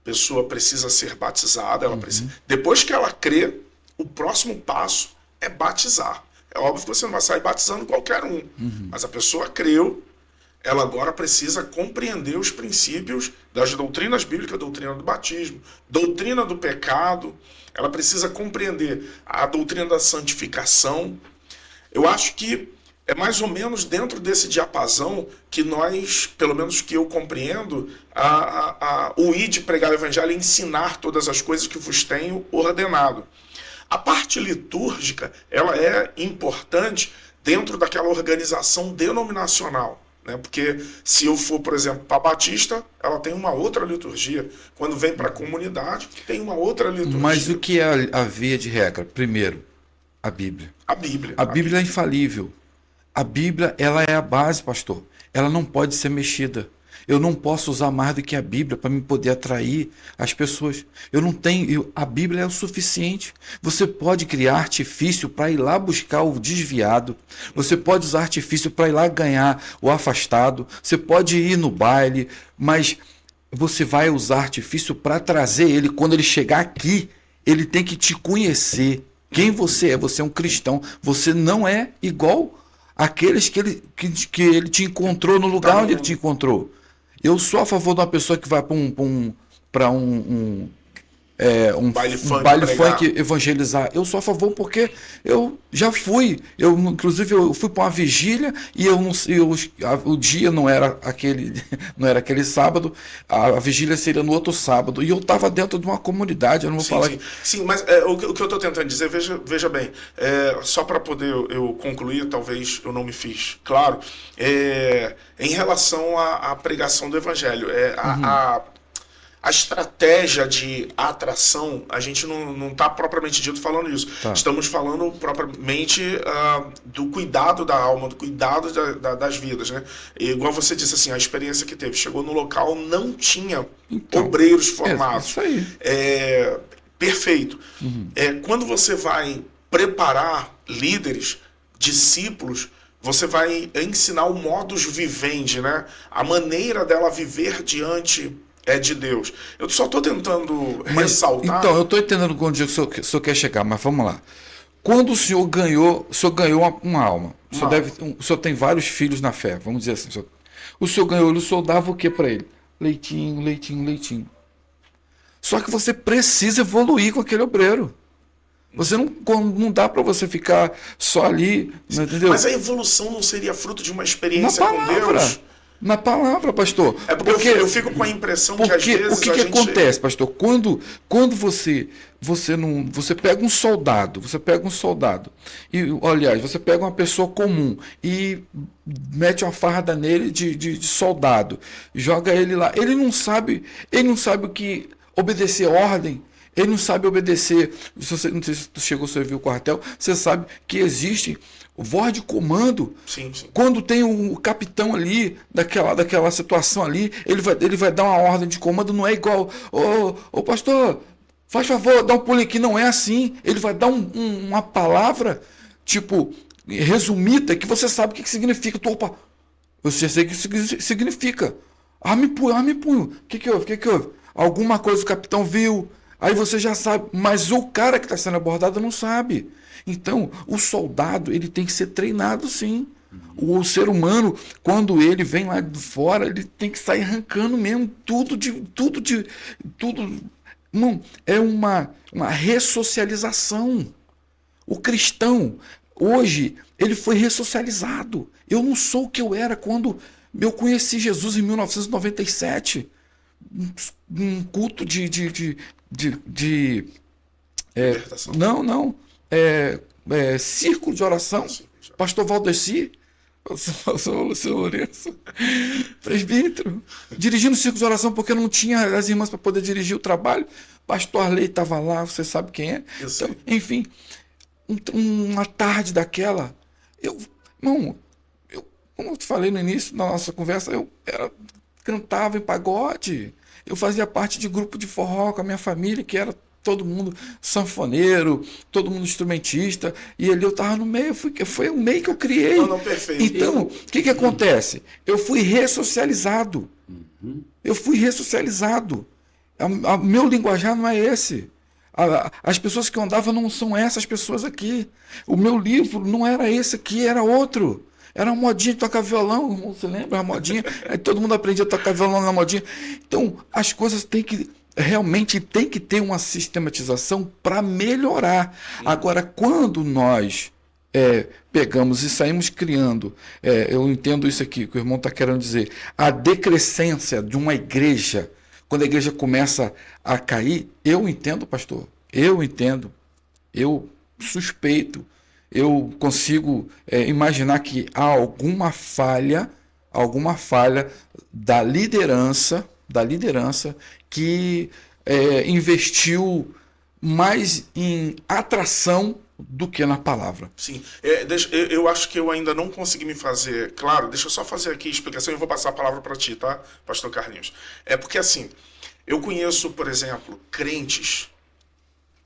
A pessoa precisa ser batizada. Ela precisa... Depois que ela crê, o próximo passo é batizar. É óbvio que você não vai sair batizando qualquer um. Mas a pessoa creu, ela agora precisa compreender os princípios das doutrinas bíblicas, doutrina do batismo, doutrina do pecado. Ela precisa compreender a doutrina da santificação. Eu acho que é mais ou menos dentro desse diapasão que nós, pelo menos que eu compreendo, o ir de pregar o evangelho e ensinar todas as coisas que vos tenho ordenado. A parte litúrgica, ela é importante dentro daquela organização denominacional, né? Porque se eu for, por exemplo, para a Batista, ela tem uma outra liturgia. Quando vem para a comunidade, tem uma outra liturgia. Mas o que é a via de regra? Primeiro, a Bíblia. A Bíblia. A Bíblia é infalível. A Bíblia, ela é a base, pastor. Ela não pode ser mexida. Eu não posso usar mais do que a Bíblia para me poder atrair as pessoas. Eu não tenho... A Bíblia é o suficiente. Você pode criar artifício para ir lá buscar o desviado. Você pode usar artifício para ir lá ganhar o afastado. Você pode ir no baile, mas você vai usar artifício para trazer ele. Quando ele chegar aqui, ele tem que te conhecer. Quem você é? Você é um cristão. Você não é igual aqueles que ele te encontrou no lugar onde ele te encontrou. Eu sou a favor de uma pessoa que vai para um baile funk evangelizar. Eu sou a favor porque eu já fui. Inclusive, eu fui para uma vigília e o dia não era aquele sábado, a vigília seria no outro sábado. E eu estava dentro de uma comunidade. Eu não vou falar. Sim, mas o que eu estou tentando dizer, veja bem, só para poder eu concluir, talvez eu não me fiz claro, em relação à pregação do evangelho. A estratégia de atração, a gente não está propriamente dito falando isso. Tá. Estamos falando propriamente do cuidado da alma, do cuidado das vidas, né? E, igual você disse assim, a experiência que teve. Chegou no local, não tinha obreiros formados. Isso aí. Perfeito. Quando você vai preparar líderes, discípulos, você vai ensinar o modus vivendi, né? A maneira dela viver diante de Deus. Eu só estou tentando ressaltar... Então, eu estou entendendo onde o senhor quer chegar, mas vamos lá. Quando o senhor ganhou uma alma, o senhor tem vários filhos na fé, vamos dizer assim. O senhor ganhou, o senhor dava o que para ele? Leitinho, leitinho, leitinho. Só que você precisa evoluir com aquele obreiro. Você não dá para você ficar só ali, entendeu? Mas a evolução não seria fruto de uma experiência com Deus? Na palavra, pastor. Porque eu fico com a impressão que às vezes o que acontece, pastor? Quando você pega um soldado, e, aliás, você pega uma pessoa comum e mete uma farda nele de soldado, joga ele lá, ele não sabe o que obedecer ordem. Ele não sabe obedecer. Não sei se tu chegou a servir o quartel, você sabe que existe voz de comando. Sim. Quando tem o capitão ali, daquela situação ali, ele vai dar uma ordem de comando, não é igual, ô pastor, faz favor, dá um pulo aqui, não é assim. Ele vai dar uma palavra, tipo, resumida, que você sabe o que significa. Você sei o que significa. Arme punho. O que houve? Alguma coisa o capitão viu. Aí você já sabe, mas o cara que está sendo abordado não sabe. Então, o soldado, ele tem que ser treinado sim. O ser humano, quando ele vem lá de fora, ele tem que sair arrancando mesmo tudo. Não, é uma ressocialização. O cristão, hoje, ele foi ressocializado. Eu não sou o que eu era quando eu conheci Jesus em 1997. Um culto círculo de oração. Pastor Valdeci, o seu Lourenço, presbítero, dirigindo o círculo de oração porque não tinha as irmãs para poder dirigir o trabalho. Pastor Arley estava lá, você sabe quem é. Então, enfim, uma tarde daquela, como eu te falei no início da nossa conversa, cantava em pagode. Eu fazia parte de grupo de forró com a minha família, que era todo mundo sanfoneiro, todo mundo instrumentista, e ali eu estava no meio, foi o meio que eu criei. Não, perfeito. Então, o que acontece? Eu fui ressocializado. Meu linguajar não é esse. As pessoas que eu andava não são essas pessoas aqui. O meu livro não era esse aqui, era outro. Era uma modinha de tocar violão, você lembra? Uma modinha, aí todo mundo aprendia a tocar violão na modinha. Então, as coisas realmente tem que ter uma sistematização para melhorar. Agora, quando nós pegamos e saímos criando, eu entendo isso aqui, que o irmão está querendo dizer, a decrescência de uma igreja, quando a igreja começa a cair, eu entendo, pastor, eu suspeito, eu consigo imaginar que há alguma falha da liderança que investiu mais em atração do que na palavra. Sim, eu acho que eu ainda não consegui me fazer claro. Deixa eu só fazer aqui a explicação e eu vou passar a palavra para ti, tá, pastor Carlinhos? Porque assim, eu conheço, por exemplo, crentes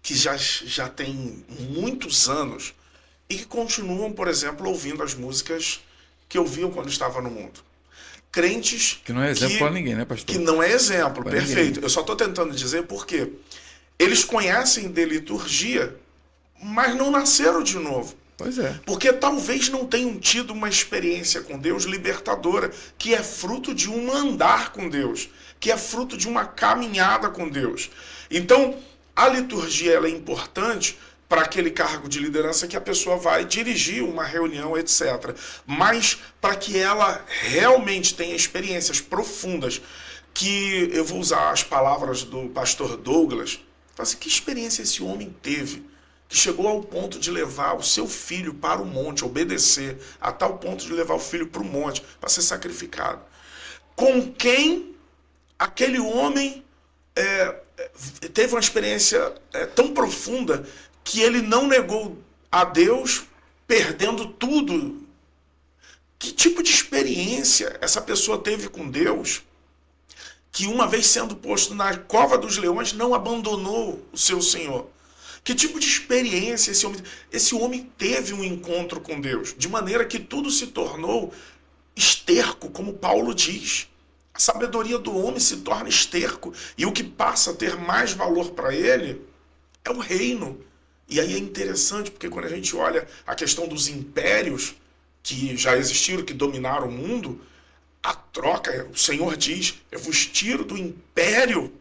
que já têm muitos anos e que continuam, por exemplo, ouvindo as músicas que ouviam quando estavam no mundo. Crentes que não é exemplo para ninguém, né, pastor? Que não é exemplo, pra perfeito. Ninguém. Eu só estou tentando dizer porque eles conhecem de liturgia, mas não nasceram de novo. Pois é. Porque talvez não tenham tido uma experiência com Deus libertadora, que é fruto de um andar com Deus, que é fruto de uma caminhada com Deus. Então, a liturgia ela é importante para aquele cargo de liderança que a pessoa vai dirigir uma reunião, etc. Mas para que ela realmente tenha experiências profundas, que eu vou usar as palavras do pastor Douglas, assim, que experiência esse homem teve, que chegou ao ponto de levar o seu filho para o monte, obedecer, a tal ponto de levar o filho para o monte, para ser sacrificado. Com quem aquele homem teve uma experiência tão profunda que ele não negou a Deus, perdendo tudo. Que tipo de experiência essa pessoa teve com Deus, que uma vez sendo posto na cova dos leões, não abandonou o seu Senhor? Que tipo de experiência esse homem teve um encontro com Deus, de maneira que tudo se tornou esterco, como Paulo diz. A sabedoria do homem se torna esterco, e o que passa a ter mais valor para ele é o reino. E aí é interessante, porque quando a gente olha a questão dos impérios que já existiram, que dominaram o mundo, a troca, o Senhor diz, eu vos tiro do império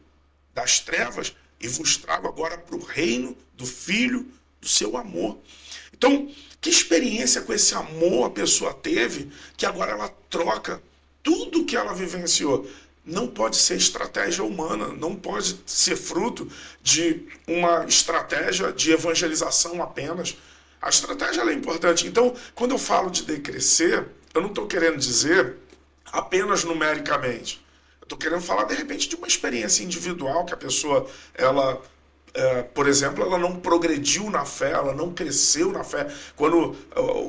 das trevas e vos trago agora para o reino do Filho do seu amor. Então, que experiência com esse amor a pessoa teve, que agora ela troca tudo que ela vivenciou. Não pode ser estratégia humana, não pode ser fruto de uma estratégia de evangelização apenas. A estratégia ela é importante. Então, quando eu falo de decrescer, eu não estou querendo dizer apenas numericamente. Eu estou querendo falar, de repente, de uma experiência individual que a pessoa, ela, por exemplo, ela não progrediu na fé, ela não cresceu na fé. Quando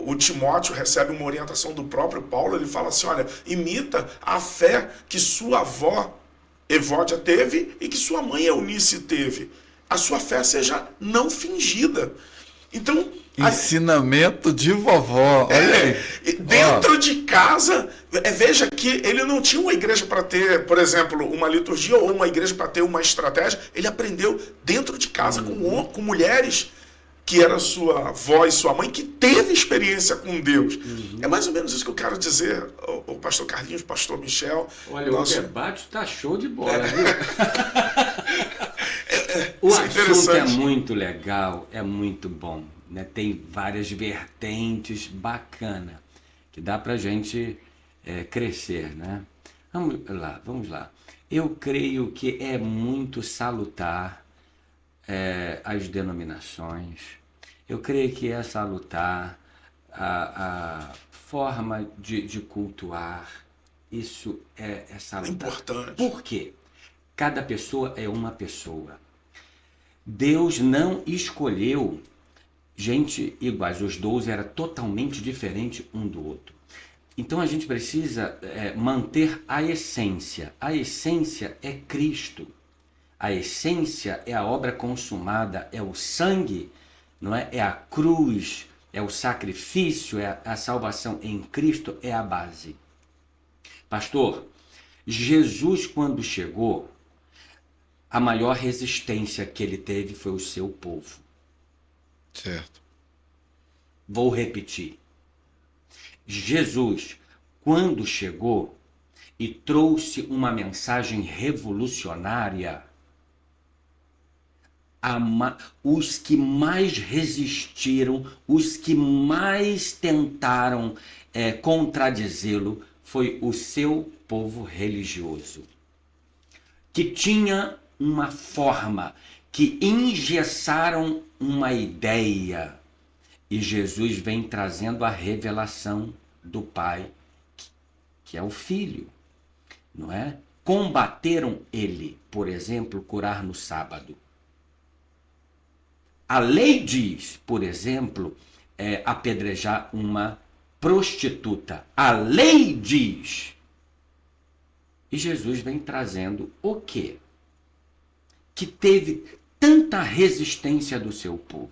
o Timóteo recebe uma orientação do próprio Paulo, ele fala assim, olha, imita a fé que sua avó Evódia teve e que sua mãe Eunice teve. A sua fé seja não fingida. Então, ensinamento de vovó. Olha aí. Dentro de casa, veja que ele não tinha uma igreja para ter, por exemplo, uma liturgia ou uma igreja para ter uma estratégia. Ele aprendeu dentro de casa com mulheres que era sua avó e sua mãe, que teve experiência com Deus. É mais ou menos isso que eu quero dizer, o pastor Carlinhos, o pastor Michel. Olha, o debate está show de bola, viu? O assunto é muito legal, é muito bom, né? Tem várias vertentes bacanas que dá para a gente crescer, né? Vamos lá. Eu creio que é muito salutar as denominações. Eu creio que é salutar a forma de cultuar. Isso é salutar. Importante. Por quê? Cada pessoa é uma pessoa. Deus não escolheu gente iguais. Os 12 eram totalmente diferentes um do outro. Então a gente precisa manter a essência. A essência é Cristo. A essência é a obra consumada, é o sangue, não é? É a cruz, é o sacrifício, é a salvação em Cristo, é a base. Pastor, Jesus, quando chegou, a maior resistência que ele teve foi o seu povo. Certo. Vou repetir. Jesus, quando chegou e trouxe uma mensagem revolucionária, os que mais resistiram, os que mais tentaram contradizê-lo, foi o seu povo religioso, que tinha uma forma, que engessaram uma ideia. E Jesus vem trazendo a revelação do Pai, que é o Filho, não é? Combateram ele, por exemplo, curar no sábado. A lei diz, por exemplo, apedrejar uma prostituta. A lei diz. E Jesus vem trazendo o quê? Que teve tanta resistência do seu povo,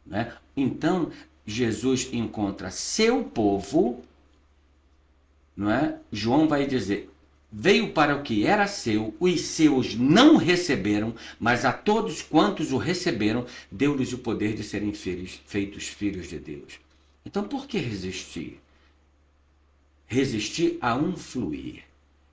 né? Então, Jesus encontra seu povo, não é? João vai dizer, veio para o que era seu, os seus não receberam, mas a todos quantos o receberam, deu-lhes o poder de serem feitos filhos de Deus. Então, por que resistir? Resistir a um fluir,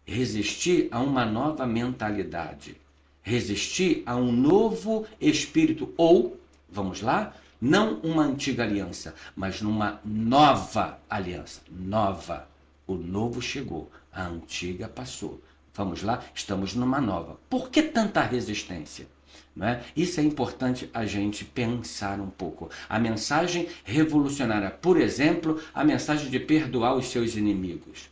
resistir a uma nova mentalidade, resistir a um novo espírito, ou, vamos lá, não uma antiga aliança, mas numa nova aliança, nova. O novo chegou, a antiga passou. Vamos lá, estamos numa nova. Por que tanta resistência? Não é? Isso é importante a gente pensar um pouco. A mensagem revolucionária, por exemplo, a mensagem de perdoar os seus inimigos.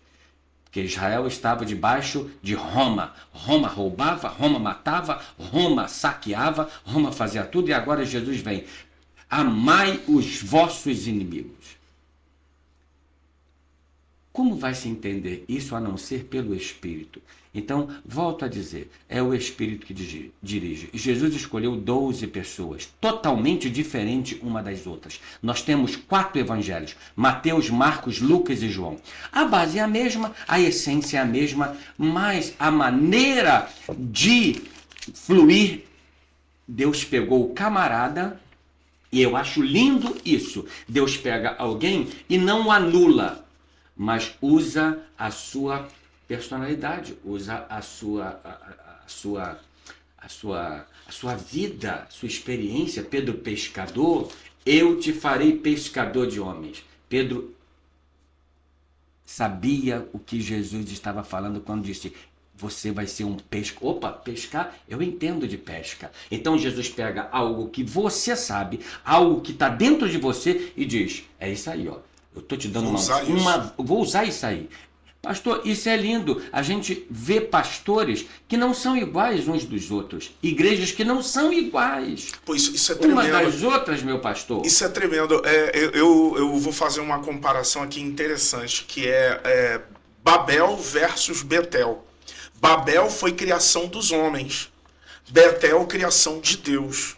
Porque Israel estava debaixo de Roma. Roma roubava, Roma matava, Roma saqueava, Roma fazia tudo, e agora Jesus vem. Amai os vossos inimigos. Como vai se entender isso a não ser pelo Espírito? Então, volto a dizer, é o Espírito que dirige. Jesus escolheu 12 pessoas, totalmente diferentes uma das outras. Nós temos 4 evangelhos, Mateus, Marcos, Lucas e João. A base é a mesma, a essência é a mesma, mas a maneira de fluir, Deus pegou o camarada, e eu acho lindo isso. Deus pega alguém e não o anula, mas usa a sua personalidade, usa a sua vida, sua experiência. Pedro pescador, eu te farei pescador de homens. Pedro sabia o que Jesus estava falando quando disse: você vai ser um pescador. Opa, pescar, eu entendo de pesca. Então Jesus pega algo que você sabe, algo que está dentro de você e diz: é isso aí, ó. Eu estou te dando vou usar isso aí. Pastor, isso é lindo. A gente vê pastores que não são iguais uns dos outros. Igrejas que não são iguais. Pô, isso é tremendo. Uma das outras, meu pastor. Isso é tremendo. Eu vou fazer uma comparação aqui interessante, que é Babel versus Betel. Babel foi criação dos homens. Betel, criação de Deus.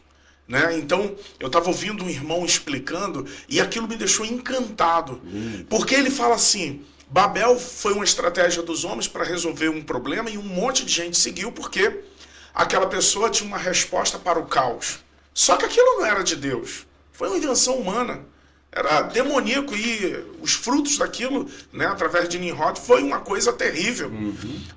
Né? Então, eu estava ouvindo um irmão explicando e aquilo me deixou encantado. Porque ele fala assim: Babel foi uma estratégia dos homens para resolver um problema e um monte de gente seguiu porque aquela pessoa tinha uma resposta para o caos. Só que aquilo não era de Deus. Foi uma invenção humana. Era demoníaco e os frutos daquilo, né, através de Nimrod, foi uma coisa terrível.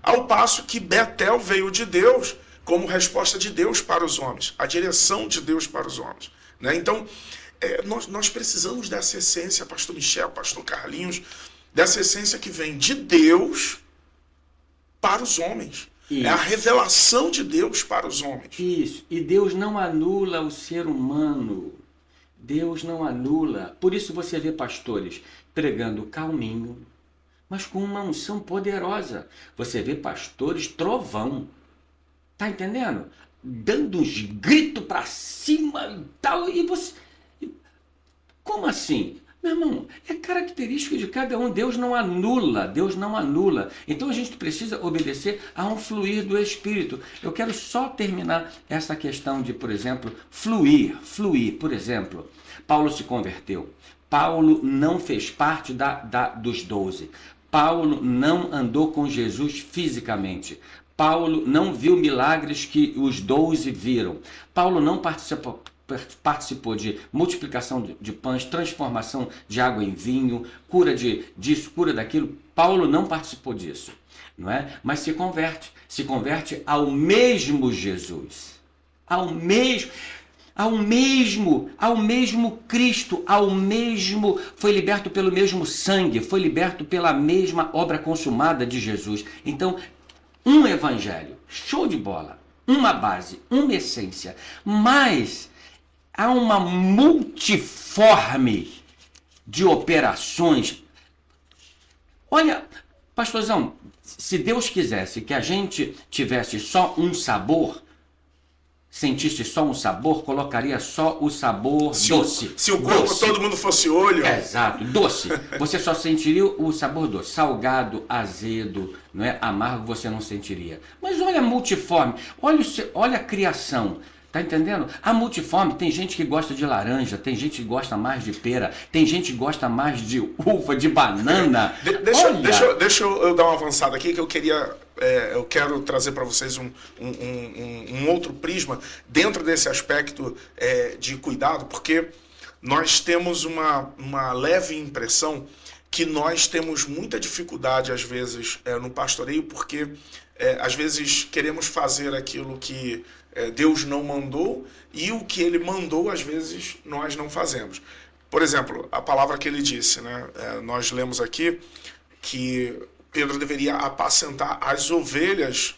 Ao passo que Betel veio de Deus como resposta de Deus para os homens, a direção de Deus para os homens. Né? Então, nós precisamos dessa essência, pastor Michel, pastor Carlinhos, dessa essência que vem de Deus para os homens. Isso. É a revelação de Deus para os homens. Isso, e Deus não anula o ser humano. Deus não anula. Por isso você vê pastores pregando calminho, mas com uma unção poderosa. Você vê pastores trovão. Tá entendendo? Dando uns gritos para cima e tal. E você... Como assim? Meu irmão, é característica de cada um. Deus não anula. Deus não anula. Então a gente precisa obedecer a um fluir do Espírito. Eu quero só terminar essa questão de, por exemplo, fluir. Por exemplo, Paulo se converteu. Paulo não fez parte dos 12. Paulo não andou com Jesus fisicamente. Paulo não viu milagres que os 12 viram. Paulo não participou de multiplicação de pães, transformação de água em vinho, cura disso, cura daquilo. Paulo não participou disso, não é? Mas se converte ao mesmo Jesus, ao mesmo Cristo, foi liberto pelo mesmo sangue, foi liberto pela mesma obra consumada de Jesus. Então, um evangelho, show de bola, uma base, uma essência, mas há uma multiforme de operações. Olha, pastorzão, se Deus quisesse que a gente tivesse só um sabor, sentisse só um sabor, colocaria só o sabor doce. Se o corpo doce. Todo mundo fosse olho. Exato, doce. Você só sentiria o sabor doce. Salgado, azedo, não é? Amargo você não sentiria. Mas olha a multiforme, olha a criação. Tá entendendo? A multiforme, tem gente que gosta de laranja, tem gente que gosta mais de pera, tem gente que gosta mais de uva, de banana. Deixa eu dar uma avançada aqui que eu quero trazer para vocês um outro prisma dentro desse aspecto de cuidado, porque nós temos uma leve impressão que nós temos muita dificuldade, às vezes, no pastoreio, porque às vezes queremos fazer aquilo que Deus não mandou, e o que ele mandou, às vezes, nós não fazemos. Por exemplo, a palavra que ele disse, né? Nós lemos aqui que Pedro deveria apacentar as ovelhas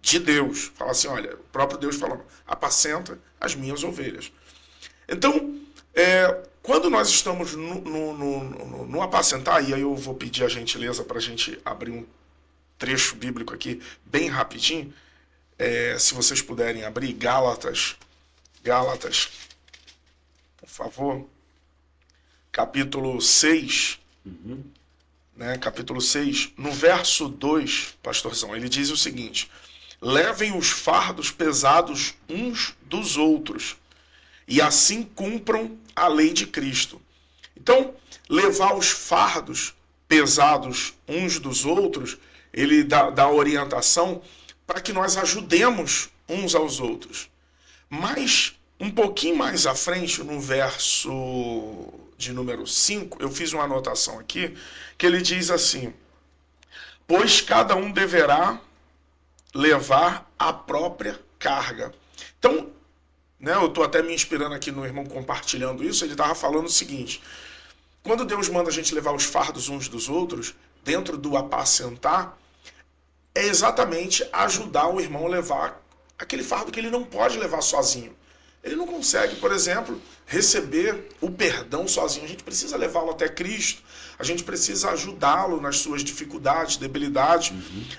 de Deus. Fala assim, olha, o próprio Deus falando, apacenta as minhas ovelhas. Então, quando nós estamos no apacentar, e aí eu vou pedir a gentileza para a gente abrir um trecho bíblico aqui bem rapidinho, se vocês puderem abrir Gálatas, por favor, capítulo 6, né, capítulo 6, no verso 2, pastorzão, ele diz o seguinte: levem os fardos pesados uns dos outros, e assim cumpram a lei de Cristo. Então, levar os fardos pesados uns dos outros, ele dá orientação para que nós ajudemos uns aos outros. Mas, um pouquinho mais à frente, no verso de número 5, eu fiz uma anotação aqui, que ele diz assim: pois cada um deverá levar a própria carga. Então, né, eu estou até me inspirando aqui no irmão compartilhando isso, ele estava falando o seguinte: quando Deus manda a gente levar os fardos uns dos outros, dentro do apacentar, é exatamente ajudar o irmão a levar aquele fardo que ele não pode levar sozinho. Ele não consegue, por exemplo, receber o perdão sozinho. A gente precisa levá-lo até Cristo. A gente precisa ajudá-lo nas suas dificuldades, debilidades.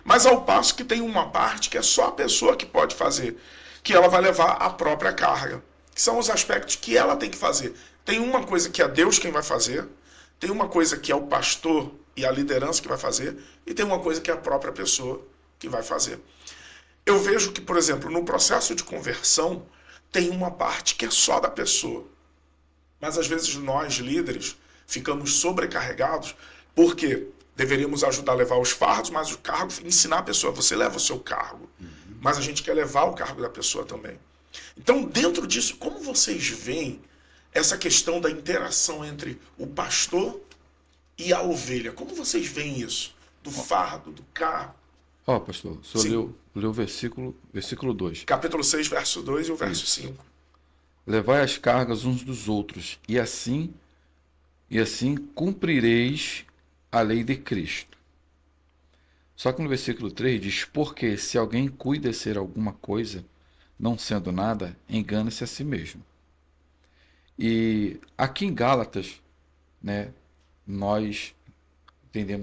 Mas ao passo que tem uma parte que é só a pessoa que pode fazer, que ela vai levar a própria carga, que são os aspectos que ela tem que fazer. Tem uma coisa que é Deus quem vai fazer, tem uma coisa que é o pastor e a liderança que vai fazer, e tem uma coisa que é a própria pessoa que vai fazer. Eu vejo que, por exemplo, no processo de conversão, tem uma parte que é só da pessoa. Mas às vezes nós, líderes, ficamos sobrecarregados, porque deveríamos ajudar a levar os fardos, mas o cargo, ensinar a pessoa, você leva o seu cargo. Mas a gente quer levar o cargo da pessoa também. Então, dentro disso, como vocês veem essa questão da interação entre o pastor e a ovelha? Como vocês veem isso? Do fardo, do cargo? Pastor, o senhor leu o versículo 2. Capítulo 6, verso 2 e o verso 5. Levai as cargas uns dos outros, e assim cumprireis a lei de Cristo. Só que no versículo 3 diz: porque se alguém cuida ser alguma coisa, não sendo nada, engana-se a si mesmo. E aqui em Gálatas, né, nós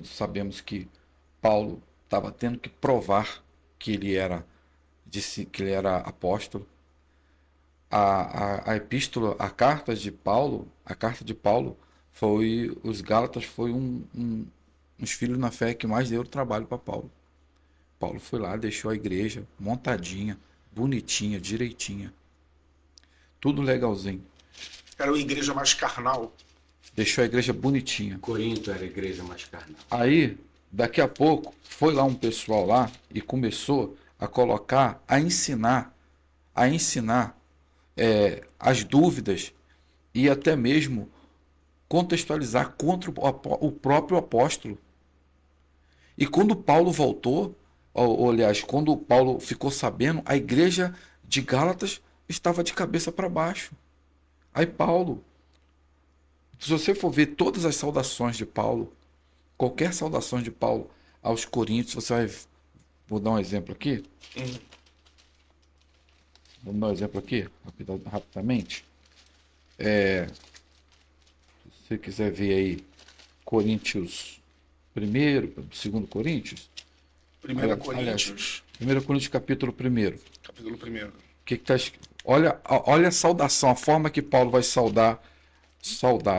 sabemos que Paulo estava tendo que provar que ele era apóstolo. A epístola, a carta de Paulo foi, os Gálatas foi uns filhos na fé que mais deu trabalho para Paulo. Paulo foi lá, deixou a igreja montadinha, bonitinha, direitinha, tudo legalzinho. Era uma igreja mais carnal. Deixou a igreja bonitinha. Corinto era a igreja mais carnal. Aí, daqui a pouco, foi lá um pessoal lá e começou a colocar, a ensinar as dúvidas e até mesmo contextualizar contra o próprio apóstolo. E quando Paulo voltou, aliás, quando Paulo ficou sabendo, a igreja de Gálatas estava de cabeça para baixo. Aí Paulo, se você for ver todas as saudações de Paulo, qualquer saudação de Paulo aos Coríntios, você vai... Vou dar um exemplo aqui. Vamos dar um exemplo aqui, rapidamente. Se você quiser ver aí, Coríntios 1º, 2 Coríntios. 1 Coríntios. 1 Coríntios, capítulo 1. Capítulo 1. O que está escrito? Olha a saudação, a forma que Paulo vai saudar,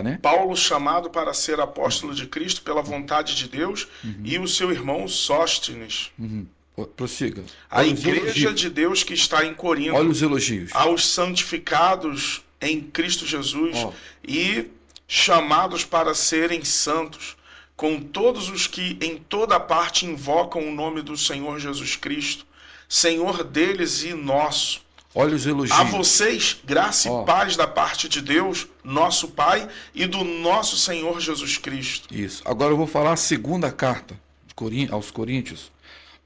né? Paulo, chamado para ser apóstolo de Cristo pela vontade de Deus, e o seu irmão Sóstenes. Prossiga. A igreja de Deus que está em Corinto. Olha os elogios. Aos santificados em Cristo Jesus e chamados para serem santos, com todos os que em toda parte invocam o nome do Senhor Jesus Cristo, Senhor deles e nosso, Olha os elogios. A vocês, graça e paz da parte de Deus, nosso Pai, e do nosso Senhor Jesus Cristo. Isso. Agora eu vou falar a segunda carta aos Coríntios.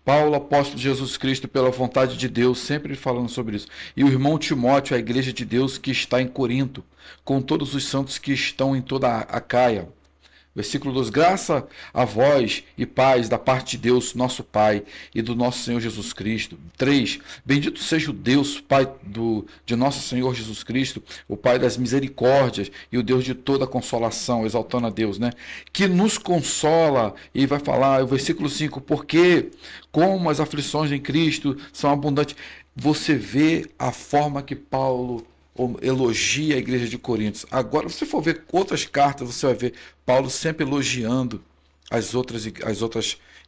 Paulo, apóstolo de Jesus Cristo, pela vontade de Deus, sempre falando sobre isso. E o irmão Timóteo, a igreja de Deus que está em Corinto, com todos os santos que estão em toda a Acaia. Versículo 2: graça a vós e paz da parte de Deus, nosso Pai, e do nosso Senhor Jesus Cristo. 3. Bendito seja o Deus, Pai de nosso Senhor Jesus Cristo, o Pai das misericórdias e o Deus de toda consolação, exaltando a Deus, né? Que nos consola, e vai falar, o versículo 5, porque como as aflições em Cristo são abundantes. Você vê a forma que Paulo elogia a igreja de Coríntios. Agora, se você for ver outras cartas, você vai ver Paulo sempre elogiando as outras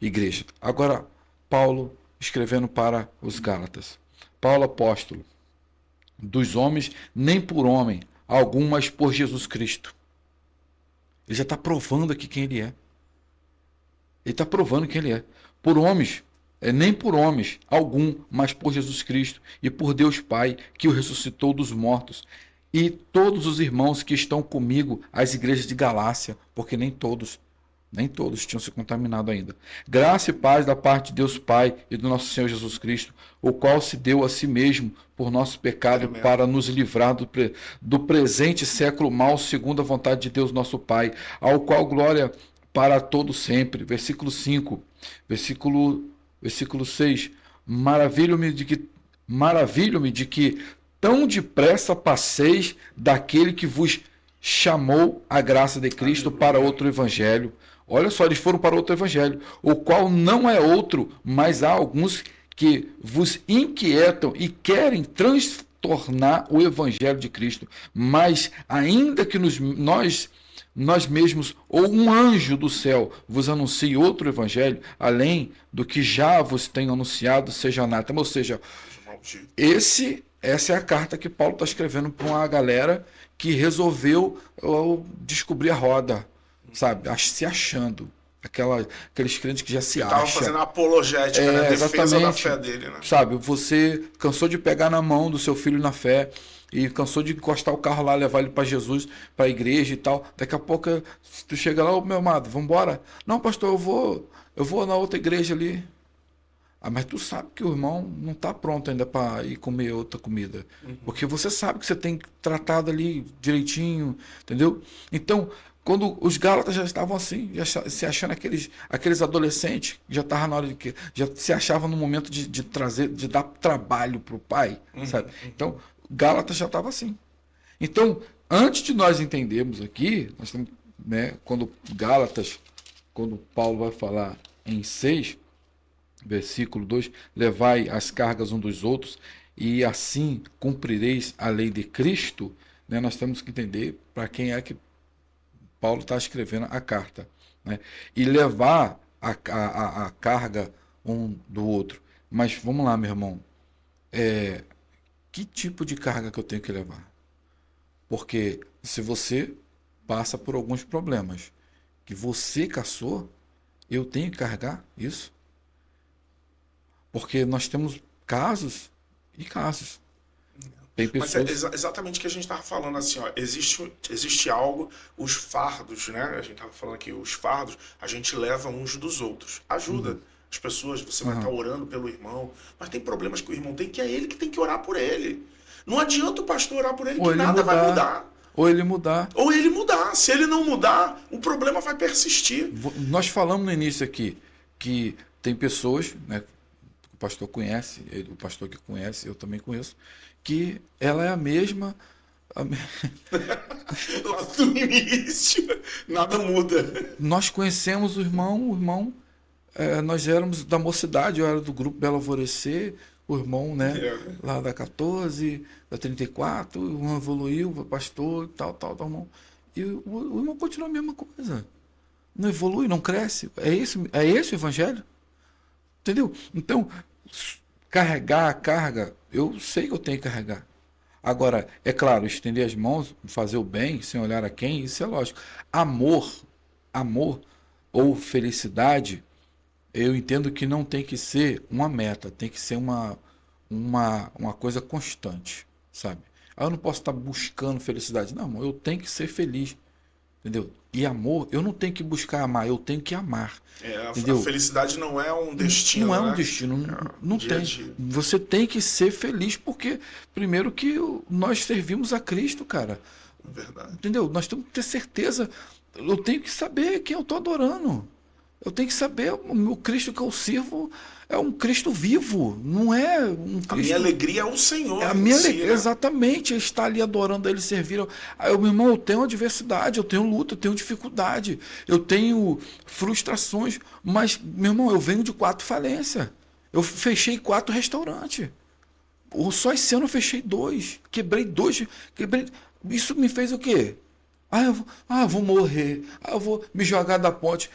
igrejas. Agora, Paulo escrevendo para os Gálatas. Paulo, apóstolo, dos homens, nem por homem algum, mas por Jesus Cristo. Ele já está provando aqui quem ele é. Ele está provando quem ele é. Por homens, nem por homens algum, mas por Jesus Cristo e por Deus Pai, que o ressuscitou dos mortos, e todos os irmãos que estão comigo, as igrejas de Galácia, porque nem todos tinham se contaminado ainda. Graça e paz da parte de Deus Pai e do nosso Senhor Jesus Cristo, o qual se deu a si mesmo por nosso pecado, para nos livrar do presente século mal, segundo a vontade de Deus nosso Pai, ao qual glória para todo sempre. Versículo 5, Versículo 6, maravilho-me de que tão depressa passeis daquele que vos chamou a graça de Cristo para outro evangelho. Olha só, eles foram para outro evangelho, o qual não é outro, mas há alguns que vos inquietam e querem transtornar o evangelho de Cristo. Mas ainda que nós mesmos, ou um anjo do céu, vos anuncie outro evangelho, além do que já vos tenho anunciado, seja anátema. Ou seja, essa é a carta que Paulo está escrevendo para uma galera que resolveu descobrir a roda, sabe? Se achando. Aqueles crentes que já se acham. Estava fazendo apologética, né? Defesa da fé dele, né? Sabe, você cansou de pegar na mão do seu filho na fé, e cansou de encostar o carro lá, levar ele para Jesus, para a igreja e tal. Daqui a pouco tu chega lá, meu amado, vamos embora? Não, pastor, eu vou na outra igreja ali. Ah, mas tu sabe que o irmão não está pronto ainda para ir comer outra comida. Porque você sabe que você tem tratado ali direitinho, entendeu? Então, quando os Gálatas já estavam assim, já se achando aqueles adolescentes, já estavam na hora de que já se achavam no momento de dar trabalho para o pai, sabe? Então, Gálatas já estava assim. Então, antes de nós entendermos aqui, nós temos, né, quando Paulo vai falar em 6, versículo 2, levai as cargas um dos outros e assim cumprireis a lei de Cristo, né, nós temos que entender para quem é que Paulo está escrevendo a carta, né, e levar a carga um do outro. Mas vamos lá, meu irmão, que tipo de carga que eu tenho que levar? Porque se você passa por alguns problemas que você caçou, eu tenho que carregar isso? Porque nós temos casos e casos. Tem pessoas... Mas é exatamente o que a gente estava falando, assim, ó, existe algo, os fardos, né? A gente estava falando aqui, os fardos, a gente leva uns dos outros. Ajuda. As pessoas, você vai estar orando pelo irmão, mas tem problemas que o irmão tem, que é ele que tem que orar por ele. Não adianta o pastor orar por ele, que nada vai mudar. Ou ele mudar. Ou ele mudar. Se ele não mudar, o problema vai persistir. Nós falamos no início aqui que tem pessoas, né, o pastor conhece, o pastor que conhece, eu também conheço, que ela é a mesma... Lá do início, nada muda. Nós conhecemos o irmão... nós éramos da mocidade, eu era do grupo Belo Alvorecer, o irmão, né, lá da 14, da 34, o irmão evoluiu, foi pastor, tal, irmão. E o irmão continua a mesma coisa. Não evolui, não cresce. É esse o evangelho? Entendeu? Então, carregar a carga, eu sei que eu tenho que carregar. Agora, é claro, estender as mãos, fazer o bem, sem olhar a quem, isso é lógico. Amor ou felicidade, eu entendo que não tem que ser uma meta, tem que ser uma uma coisa constante, sabe? Aí eu não posso estar buscando felicidade. Não, eu tenho que ser feliz, entendeu? E amor, eu não tenho que buscar amar, eu tenho que amar. A entendeu? felicidade não é um destino, Não é um né? destino, não dia a tem. dia. Você tem que ser feliz porque, primeiro, que nós servimos a Cristo, cara. Verdade. Entendeu? Nós temos que ter certeza. Eu tenho que saber quem eu estou adorando. Eu tenho que saber, o Cristo que eu sirvo é um Cristo vivo, não é um A minha Cristo. alegria é o Senhor. É a minha em si, alegria, né? exatamente, estar ali adorando a Ele, servir. Aí, meu irmão, eu tenho adversidade, eu tenho luta, eu tenho dificuldade, eu tenho frustrações, mas, meu irmão, eu venho de 4 falências. Eu fechei 4 restaurantes. Só esse ano eu fechei 2, quebrei 2, quebrei. Isso me fez o quê? Eu vou morrer, eu vou me jogar da ponte.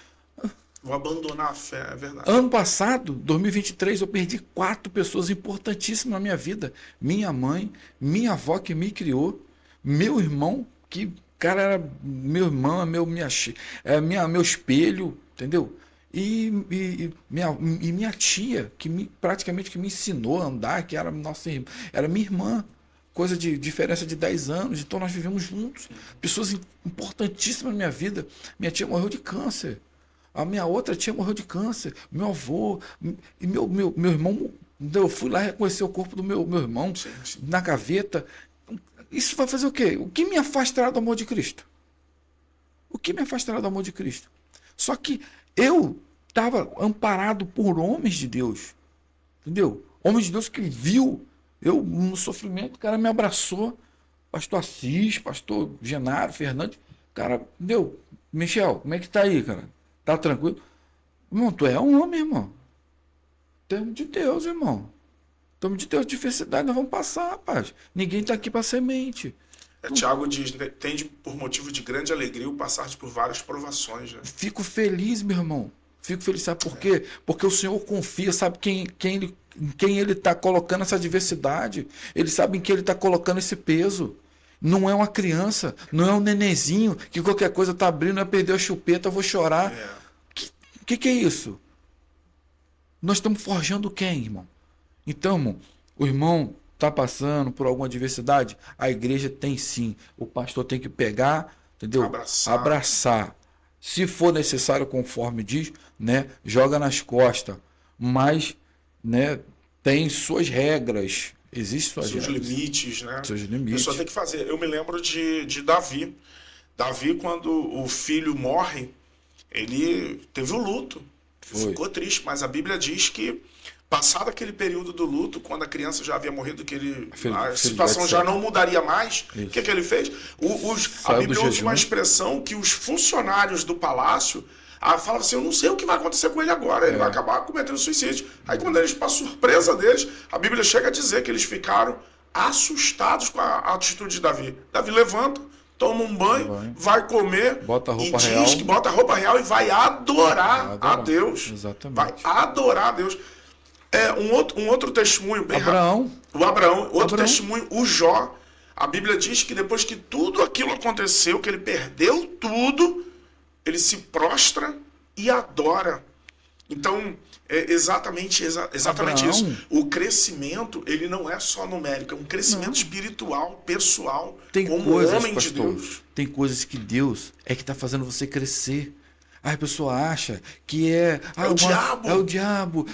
Vou abandonar a fé, é verdade. Ano passado, 2023, eu perdi 4 pessoas importantíssimas na minha vida. Minha mãe, minha avó que me criou, meu irmão, que, cara, era meu irmão, meu espelho, entendeu? E minha tia, praticamente que me ensinou a andar, que era era minha irmã. Coisa de diferença de 10 anos, então nós vivemos juntos. Pessoas importantíssimas na minha vida. Minha tia morreu de câncer. A minha outra tia morreu de câncer. Meu avô. E meu irmão. Eu fui lá reconhecer o corpo do meu irmão Sim. na gaveta. Isso vai fazer o quê? O que me afastará do amor de Cristo? O que me afastará do amor de Cristo? Só que eu estava amparado por homens de Deus. Entendeu? Homens de Deus que viu eu no sofrimento, o cara me abraçou. Pastor Assis, pastor Genaro, Fernandes. Cara, entendeu? Michel, como é que tá aí, cara? Tá tranquilo? Irmão, tu é um homem, irmão. Tamo de Deus, irmão. Tamo de Deus, diversidade, nós vamos passar, rapaz. Ninguém tá aqui pra semente. Tiago diz, tende por motivo de grande alegria o passar por várias provações. Né? Fico feliz, meu irmão. Fico feliz, sabe por quê? Porque o Senhor confia, sabe em quem Ele está colocando essa diversidade. Ele sabe em quem Ele está colocando esse peso. Não é uma criança, não é um nenenzinho que qualquer coisa está abrindo, vai perder a chupeta, eu vou chorar. Que é isso? Nós estamos forjando quem, irmão? Então, irmão, o irmão está passando por alguma adversidade, a igreja tem sim. O pastor tem que pegar, entendeu? Abraçar. Se for necessário, conforme diz, né, joga nas costas. Mas, né, tem suas regras. Existem seus limites, né? Seus limites. A pessoa tem que fazer. Eu me lembro de Davi. Davi, quando o filho morre, ele teve o luto. Ficou triste, mas a Bíblia diz que, passado aquele período do luto, quando a criança já havia morrido, a situação já não mudaria mais, o que ele fez? A Bíblia usa uma expressão que os funcionários do palácio falavam assim, eu não sei o que vai acontecer com ele agora, ele vai acabar cometendo suicídio. Aí quando eles, para surpresa deles, a Bíblia chega a dizer que eles ficaram assustados com a atitude de Davi. Davi levanta, toma um banho, vai comer, bota a roupa e real. diz que bota a roupa real e vai adorar a Deus. Exatamente. Vai adorar a Deus. Um outro testemunho bem Abraão. rápido. O Abraão. Outro testemunho, o Jó. A Bíblia diz que depois que tudo aquilo aconteceu, que ele perdeu tudo, ele se prostra e adora. Então, é exatamente Abraão. isso. O crescimento, ele não é só numérico, é um crescimento espiritual, pessoal, como homem de Deus. Tem coisas que Deus é que está fazendo você crescer. Aí a pessoa acha que é o diabo. É o diabo.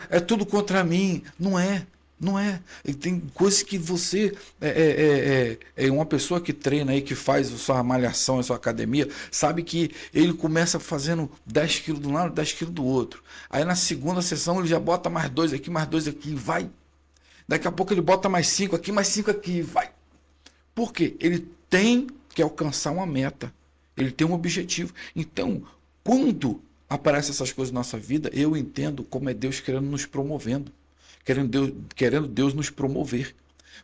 É tudo contra mim. Não é. Não é. E tem coisas que você é uma pessoa que treina aí, que faz a sua malhação, a sua academia, sabe que ele começa fazendo 10 quilos de um lado, 10 quilos do outro. Aí na segunda sessão ele já bota mais 2 aqui, e vai. Daqui a pouco ele bota mais 5 aqui, mais 5 aqui, e vai. Por quê? Ele tem que alcançar uma meta. Ele tem um objetivo. Então, quando aparecem essas coisas na nossa vida, eu entendo como é Deus querendo nos promovendo. Querendo Deus nos promover.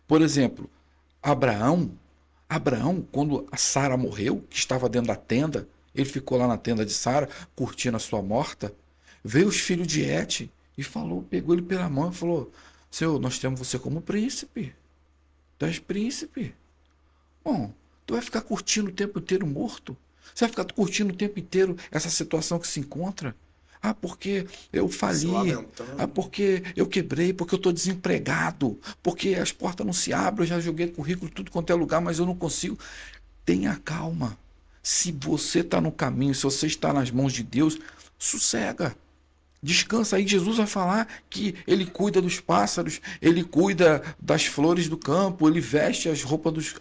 Por exemplo, Abraão, quando a Sara morreu, que estava dentro da tenda, ele ficou lá na tenda de Sara, curtindo a sua morta, veio os filhos de Et e pegou ele pela mão e falou, Senhor, nós temos você como príncipe. Tu és príncipe. Bom, tu vai ficar curtindo o tempo inteiro morto? Você vai ficar curtindo o tempo inteiro essa situação que se encontra? Ah, porque eu Se fali. lamentando. Ah, porque eu quebrei, porque eu estou desempregado, porque as portas não se abrem, eu já joguei currículo tudo quanto é lugar, mas eu não consigo. Tenha calma. Se você está no caminho, se você está nas mãos de Deus, sossega. Descansa aí. Jesus vai falar que ele cuida dos pássaros, ele cuida das flores do campo, ele veste as roupas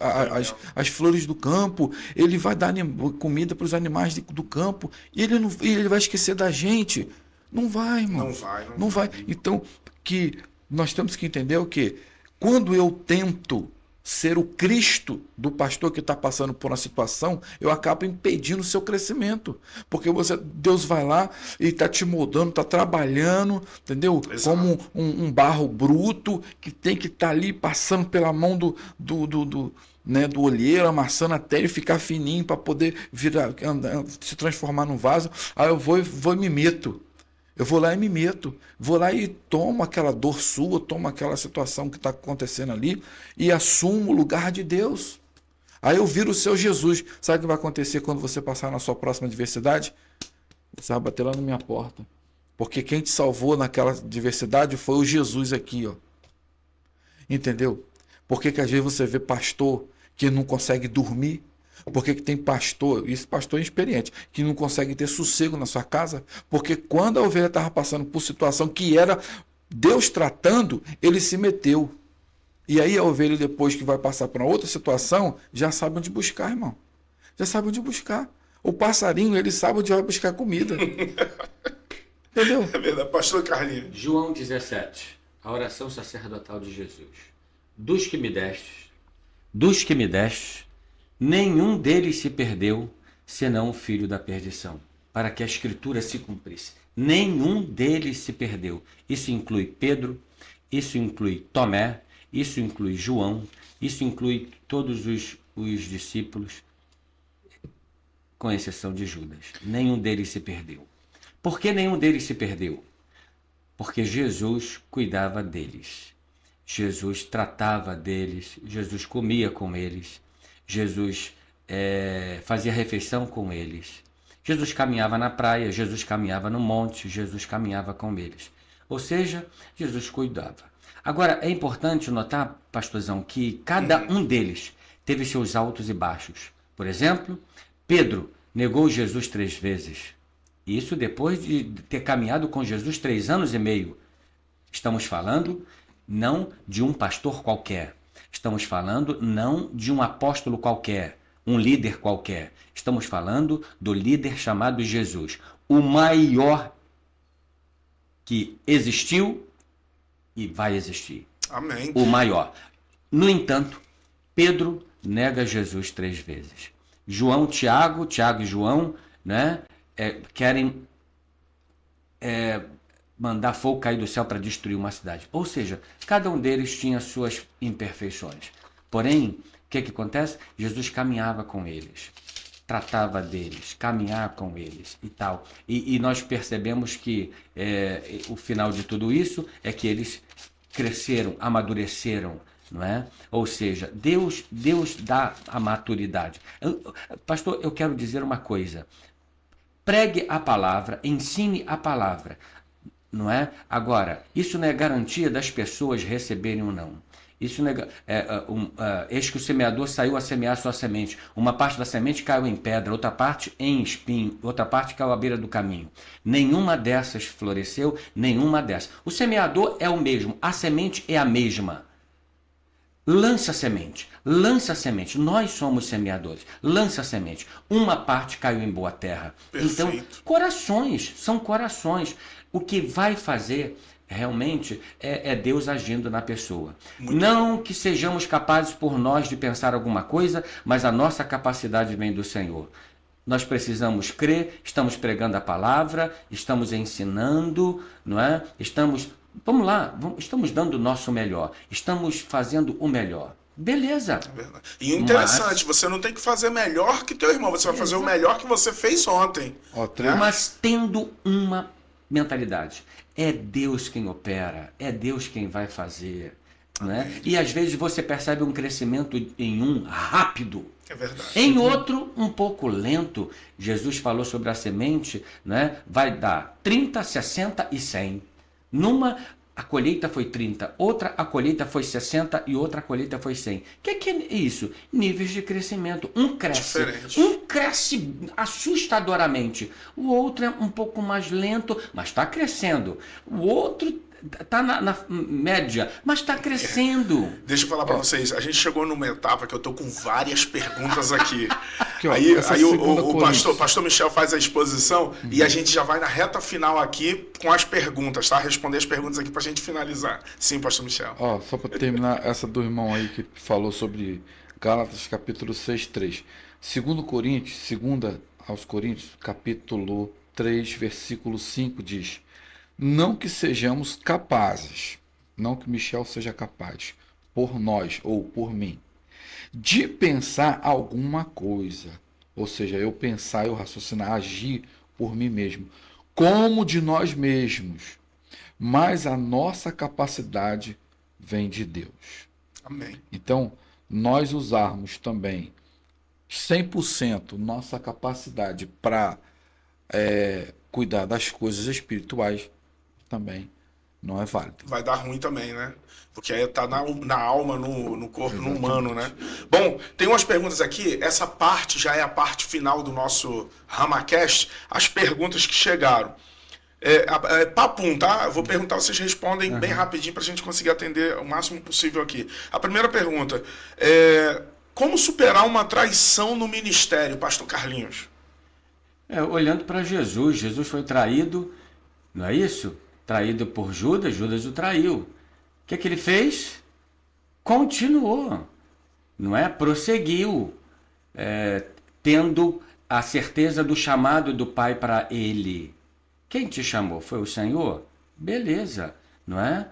as flores do campo, ele vai dar comida para os animais do campo, e ele vai esquecer da gente. Não vai, irmão. Não vai, não Não vai. Então, que nós temos que entender o quê? Quando eu tento ser o Cristo do pastor que está passando por uma situação, eu acabo impedindo o seu crescimento. Porque Deus vai lá e está te moldando, está trabalhando, entendeu? Exato. Como um barro bruto que tem que estar ali passando pela mão do olheiro, amassando até ele ficar fininho para poder se transformar num vaso. Aí eu vou e me meto. Eu vou lá e me meto, vou lá e tomo aquela dor sua, tomo aquela situação que está acontecendo ali e assumo o lugar de Deus. Aí eu viro o seu Jesus. Sabe o que vai acontecer quando você passar na sua próxima adversidade? Você vai bater lá na minha porta. Porque quem te salvou naquela adversidade foi o Jesus aqui, ó. Entendeu? Por que às vezes você vê pastor que não consegue dormir? Por que tem pastor, esse pastor é experiente, que não consegue ter sossego na sua casa? Porque quando a ovelha estava passando por situação que era Deus tratando, ele se meteu. E aí a ovelha, depois que vai passar por uma outra situação, já sabe onde buscar, irmão. Já sabe onde buscar. O passarinho, ele sabe onde vai buscar comida. Entendeu? É verdade, pastor Carlinhos. João 17, a oração sacerdotal de Jesus. Dos que me deste, nenhum deles se perdeu, senão o filho da perdição, para que a escritura se cumprisse. Nenhum deles se perdeu. Isso inclui Pedro, isso inclui Tomé, isso inclui João, isso inclui todos os discípulos, com exceção de Judas. Nenhum deles se perdeu. Por que nenhum deles se perdeu? Porque Jesus cuidava deles. Jesus tratava deles, Jesus comia com eles, Jesus fazia refeição com eles. Jesus caminhava na praia, Jesus caminhava no monte, Jesus caminhava com eles. Ou seja, Jesus cuidava. Agora, é importante notar, pastorzão, que cada um deles teve seus altos e baixos. Por exemplo, Pedro negou Jesus 3 vezes. Isso depois de ter caminhado com Jesus 3 anos e meio. Estamos falando não de um pastor qualquer. Estamos falando não de um apóstolo qualquer, um líder qualquer. Estamos falando do líder chamado Jesus, o maior que existiu e vai existir. Amém. O maior. No entanto, Pedro nega Jesus 3 vezes. Tiago e João, né, querem mandar fogo cair do céu para destruir uma cidade. Ou seja, cada um deles tinha suas imperfeições. Porém, o que acontece? Jesus caminhava com eles, tratava deles, caminhava com eles e tal. E nós percebemos que o final de tudo isso é que eles cresceram, amadureceram, não é? Ou seja, Deus dá a maturidade. Pastor, eu quero dizer uma coisa. Pregue a palavra, ensine a palavra. Não é? Agora, isso não é garantia das pessoas receberem ou não. Isso não eis que o semeador saiu a semear sua semente. Uma parte da semente caiu em pedra, outra parte em espinho, outra parte caiu à beira do caminho. Nenhuma dessas floresceu, nenhuma dessas. O semeador é o mesmo, a semente é a mesma. Lança a semente, lança a semente. Nós somos semeadores. Lança a semente. Uma parte caiu em boa terra. Perfeito. Então, são corações. O que vai fazer realmente é Deus agindo na pessoa. Não que sejamos capazes por nós de pensar alguma coisa, mas a nossa capacidade vem do Senhor. Nós precisamos crer, estamos pregando a palavra, estamos ensinando, não é? Estamos dando o nosso melhor, estamos fazendo o melhor. Beleza. É verdade. E interessante, você não tem que fazer melhor que teu irmão, você vai fazer o melhor que você fez ontem. Mas tendo uma mentalidade. É Deus quem opera, é Deus quem vai fazer. Né? E às vezes você percebe um crescimento em rápido. É verdade. Em outro, um pouco lento, Jesus falou sobre a semente, né? Vai dar 30, 60 e 100. Numa, a colheita foi 30, outra a colheita foi 60 e outra a colheita foi 100. O que é isso? Níveis de crescimento. Um cresce assustadoramente. O outro é um pouco mais lento, mas está crescendo. O outro está na média, mas está crescendo. Deixa eu falar para vocês, a gente chegou numa etapa que eu tô com várias perguntas aqui. Aqui, ó, aí o Coríntios. pastor Michel faz a exposição e a gente já vai na reta final aqui com as perguntas, tá? Responder as perguntas aqui pra gente finalizar. Sim, pastor Michel. Ó, só para terminar essa do irmão aí que falou sobre Gálatas capítulo 6, 3. Segundo Coríntios, segunda aos Coríntios, capítulo 3, versículo 5 diz: não que sejamos capazes, não que Michel seja capaz, por nós ou por mim, de pensar alguma coisa. Ou seja, eu pensar, eu raciocinar, agir por mim mesmo, como de nós mesmos. Mas a nossa capacidade vem de Deus. Amém. Então, nós usarmos também 100% nossa capacidade para cuidar das coisas espirituais também não é válido. Vai dar ruim também, né? Porque aí tá na alma, no corpo, no Exatamente. humano, né? Bom, tem umas perguntas aqui. Essa parte já é a parte final do nosso RamaCast. As perguntas que chegaram. Papum, tá? Eu vou perguntar, vocês respondem bem rapidinho pra gente conseguir atender o máximo possível aqui. A primeira pergunta é: como superar uma traição no ministério, pastor Carlinhos? Olhando para Jesus, Jesus foi traído, não é isso? Traído por Judas, Judas o traiu. O que é que ele fez? Continuou, não é? Prosseguiu, tendo a certeza do chamado do Pai para ele. Quem te chamou? Foi o Senhor? Beleza, não é?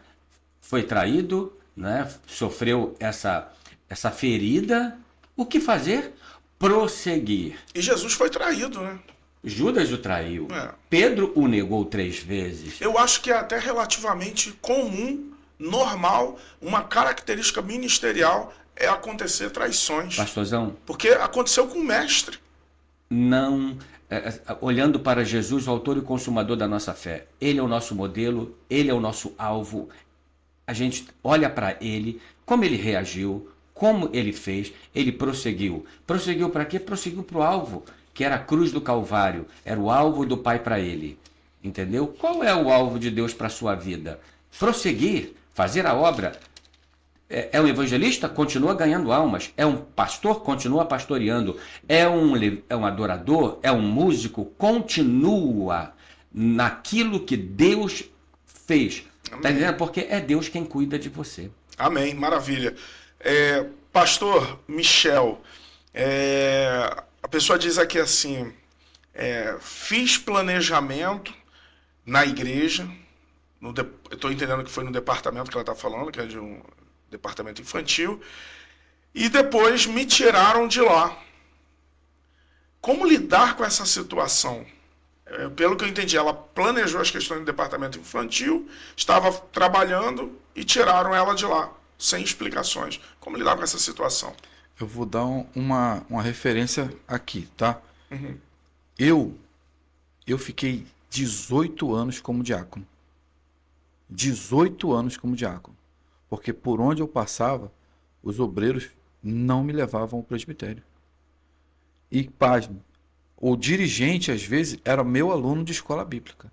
Foi traído, não é? Sofreu essa ferida. O que fazer? Prosseguir. E Jesus foi traído, né? Judas o traiu. Pedro o negou 3 vezes. Eu acho que é até relativamente comum, normal, uma característica ministerial é acontecer traições. Pastorzão? Porque aconteceu com o mestre. Não. Olhando para Jesus, o autor e consumador da nossa fé. Ele é o nosso modelo, ele é o nosso alvo. A gente olha para ele, como ele reagiu, como ele fez, ele prosseguiu. Prosseguiu para quê? Prosseguiu para o alvo, que era a cruz do Calvário, era o alvo do Pai para ele. Entendeu? Qual é o alvo de Deus para a sua vida? Prosseguir, fazer a obra. É um evangelista? Continua ganhando almas. É um pastor? Continua pastoreando. É um adorador? É um músico? Continua naquilo que Deus fez. Está entendendo? Porque é Deus quem cuida de você. Amém, maravilha. Pastor Michel, a pessoa diz aqui assim, fiz planejamento na igreja, eu estou entendendo que foi no departamento que ela está falando, que é de um departamento infantil, e depois me tiraram de lá. Como lidar com essa situação? Pelo que eu entendi, ela planejou as questões do departamento infantil, estava trabalhando e tiraram ela de lá, sem explicações. Como lidar com essa situação? Eu vou dar uma referência aqui, tá? Uhum. Eu fiquei 18 anos como diácono. 18 anos como diácono. Porque por onde eu passava, os obreiros não me levavam ao presbitério. E, pasme, o dirigente, às vezes, era meu aluno de escola bíblica.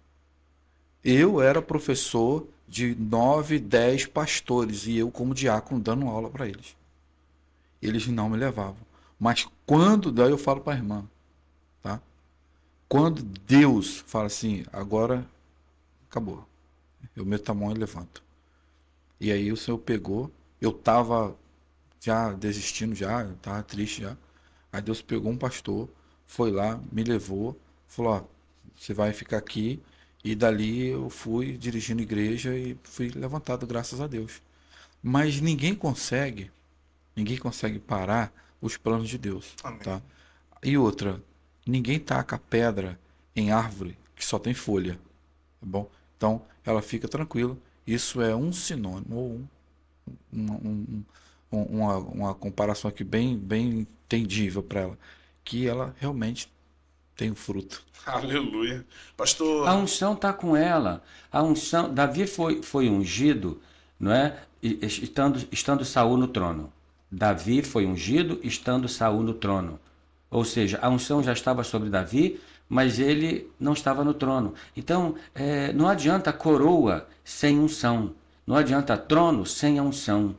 Eu era professor de 9, 10 pastores, e eu, como diácono, dando aula para eles. Eles não me levavam. Mas daí eu falo para a irmã, tá? Quando Deus fala assim, agora acabou. Eu meto a mão e levanto. E aí o Senhor pegou, eu estava já desistindo, eu estava triste já. Aí Deus pegou um pastor, foi lá, me levou, falou, ó, você vai ficar aqui. E dali eu fui dirigindo igreja e fui levantado, graças a Deus. Mas ninguém consegue parar os planos de Deus. Amém. Tá? E outra, ninguém taca pedra em árvore que só tem folha. Tá bom? Então, ela fica tranquila. Isso é um sinônimo, ou uma comparação aqui bem entendível para ela, que ela realmente tem o fruto. Aleluia. Pastor... A unção está com ela. A unção, Davi foi ungido, não é? Estando Saul no trono. Davi foi ungido estando Saul no trono. Ou seja, a unção já estava sobre Davi, mas ele não estava no trono. Então, não adianta coroa sem unção. Não adianta trono sem a unção.